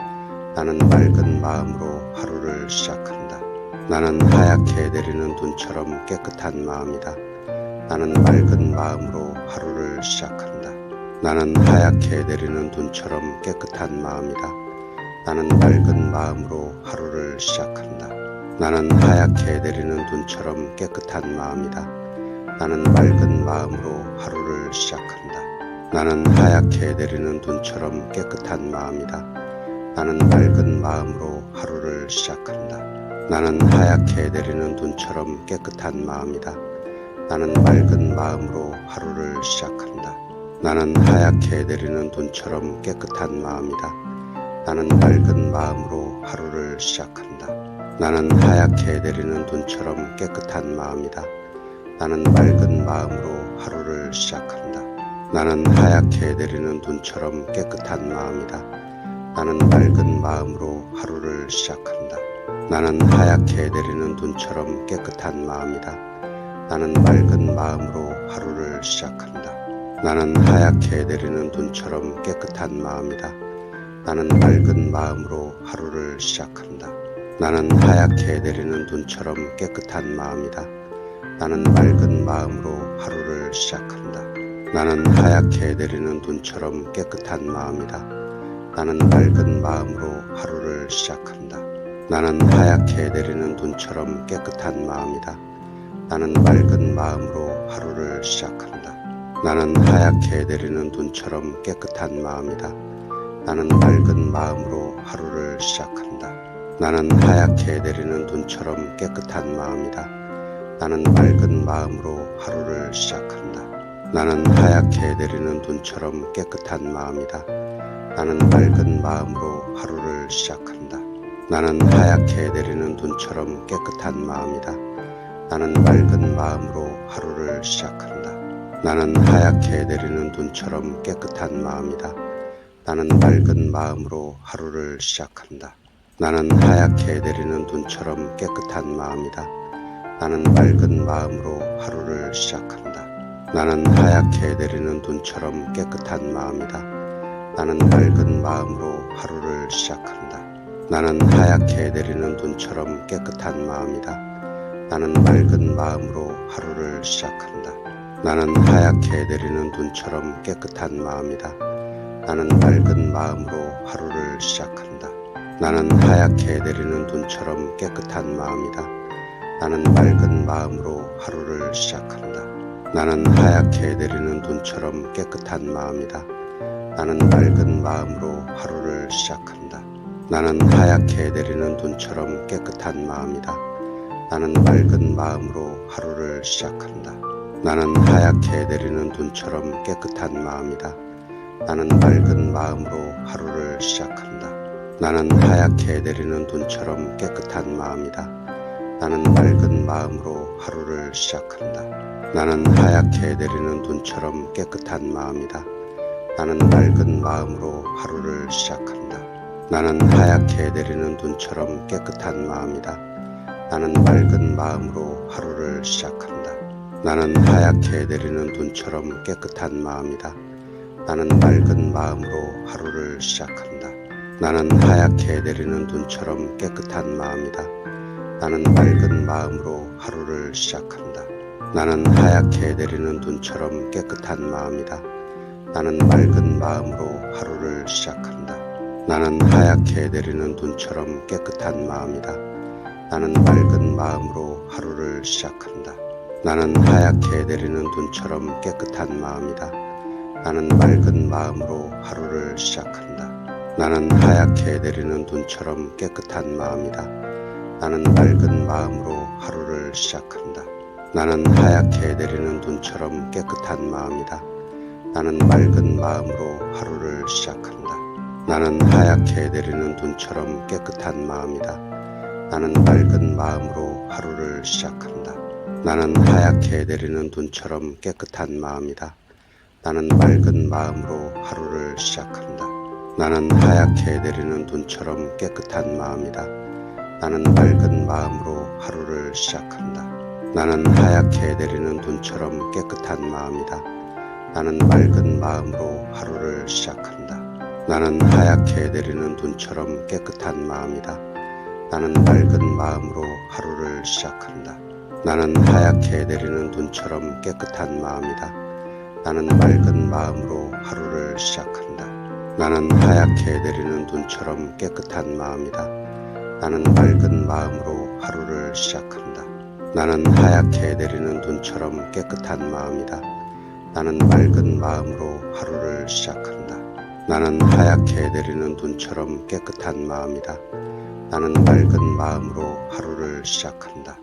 나는 맑은 마음으로 하루를 시작한다. 나는 하얗게 내리는 눈처럼 깨끗한 마음이다. 나는 맑은 마음으로 하루를 시작한다. 나는 하얗게 내리는 눈처럼 깨끗한 마음이다. 나는 맑은 마음으로 하루를 시작한다. 나는 하얗게 내리는 눈처럼 깨끗한 마음이다. 나는 맑은 마음으로 하루를 시작한다. 나는 하얗게 내리는 눈처럼 깨끗한 마음이다. 나는 맑은 마음으로 하루를 시작한다. 나는 하얗게 내리는 눈처럼 깨끗한 마음이다. 나는 맑은 마음으로 하루를 시작한다. 나는 하얗게 내리는 눈처럼 깨끗한 마음이다. 나는 맑은 마음으로 하루를 시작한다. 나는 하얗게 내리는 눈처럼 깨끗한 마음이다. 나는 맑은 마음으로 하루를 시작한다. 나는 하얗게 내리는 눈처럼 깨끗한 마음이다. 나는 맑은 마음으로 하루를 시작한다. 나는 하얗게 내리는 눈처럼 깨끗한 마음이다. 나는 맑은 마음으로 하루를 시작한다. 나는 하얗게 내리는 눈처럼 깨끗한 마음이다. 나는 맑은 마음으로 하루를 시작한다. 나는 하얗게 내리는 눈처럼 깨끗한 마음이다. 나는 맑은 마음으로 하루를 시작한다. 나는 하얗게 내리는 눈처럼 깨끗한 마음이다. 나는 맑은 마음으로 하루를 시작한다. 나는 하얗게 내리는 눈처럼 깨끗한 마음이다. 나는 맑은 마음으로 하루를 시작한다. 나는 하얗게 내리는 눈처럼 깨끗한 마음이다. 나는 맑은 마음으로 하루를 시작한다. 나는 하얗게 내리는 눈처럼 깨끗한 마음이다. 나는 맑은 마음으로 하루를 시작한다. 나는 하얗게 내리는 눈처럼 깨끗한 마음이다. 나는 맑은 마음으로 하루를 시작한다. 나는 하얗게 내리는 눈처럼 깨끗한 마음이다. 나는 맑은 마음으로 하루를 시작한다. 나는 하얗게 내리는 눈처럼 깨끗한 마음이다. 나는 맑은 마음으로 하루를 시작한다. 나는 하얗게 내리는 눈처럼 깨끗한 마음이다. 나는 맑은 마음으로 하루를 시작한다. 나는 하얗게 내리는 눈처럼 깨끗한 마음이다. 나는 맑은 마음으로 하루를 시작한다. 나는 하얗게 내리는 눈처럼 깨끗한 마음이다. 나는 맑은 마음으로 하루를 시작한다. 나는 하얗게 내리는 눈처럼 깨끗한 마음이다. 나는 맑은 마음으로 하루를 시작한다. 나는 하얗게 내리는 눈처럼 깨끗한 마음이다. 나는 맑은 마음으로 하루를 시작한다. 나는 하얗게 내리는 눈처럼 깨끗한 마음이다. 나는 맑은 마음으로 하루를 시작한다. 나는 하얗게 내리는 눈처럼 깨끗한 마음이다. 나는 맑은 마음으로 하루를 시작한다. 나는 하얗게 내리는 눈처럼 깨끗한 마음이다. 나는 맑은 마음으로 하루를 시작한다. 나는 하얗게 내리는 눈처럼 깨끗한 마음이다. 나는 맑은 마음으로 하루를 시작한다. 나는 하얗게 내리는 눈처럼 깨끗한 마음이다. 나는 맑은 마음으로 하루를 시작한다. 나는 하얗게 내리는 눈처럼 깨끗한 마음이다. 나는 맑은 마음으로 하루를 시작한다. 나는 하얗게 내리는 눈처럼 깨끗한 마음이다. 나는 맑은 마음으로 하루를 시작한다. 나는 하얗게 내리는 눈처럼 깨끗한 마음이다. 나는 맑은 마음으로 하루를 시작한다. 나는 하얗게 내리는 눈처럼 깨끗한 마음이다. 나는 맑은 마음으로 하루를 시작한다. 나는 하얗게 내리는 눈처럼 깨끗한 마음이다. 나는 맑은 마음으로 하루를 시작한다. 나는 하얗게 내리는 눈처럼 깨끗한 마음이다. 나는 맑은 마음으로 하루를 시작한다. 나는 하얗게 내리는 눈처럼 깨끗한 마음이다. 나는 맑은 마음으로 하루를 시작한다. 나는 하얗게 내리는 눈처럼 깨끗한 마음이다. 나는 맑은 마음으로 하루를 시작한다. 나는 하얗게 내리는 눈처럼 깨끗한 마음이다. 나는 맑은 마음으로 하루를 시작한다. 나는 하얗게 내리는 눈처럼 깨끗한 마음이다. 나는 맑은 마음으로 하루를 시작한다. 나는 하얗게 내리는 눈처럼 깨끗한 마음이다. 나는 맑은 마음으로 하루를 시작한다. 나는 하얗게 내리는 눈처럼 깨끗한 마음이다. 나는 맑은 마음으로 하루를 시작한다. 나는 하얗게 내리는 눈처럼 깨끗한 마음이다. 나는 맑은 마음으로 하루를 시작한다. 나는 하얗게 내리는 눈처럼 깨끗한 마음이다. 나는 맑은 마음으로 하루를 시작한다. 나는 하얗게 내리는 눈처럼 깨끗한 마음이다. 나는 맑은 마음으로 하루를 시작한다. 나는 하얗게 내리는 눈처럼 깨끗한 마음이다. 나는 맑은 마음으로 하루를 시작한다. 나는 하얗게 내리는 눈처럼 깨끗한 마음이다. 나는 맑은 마음으로 하루를 시작한다.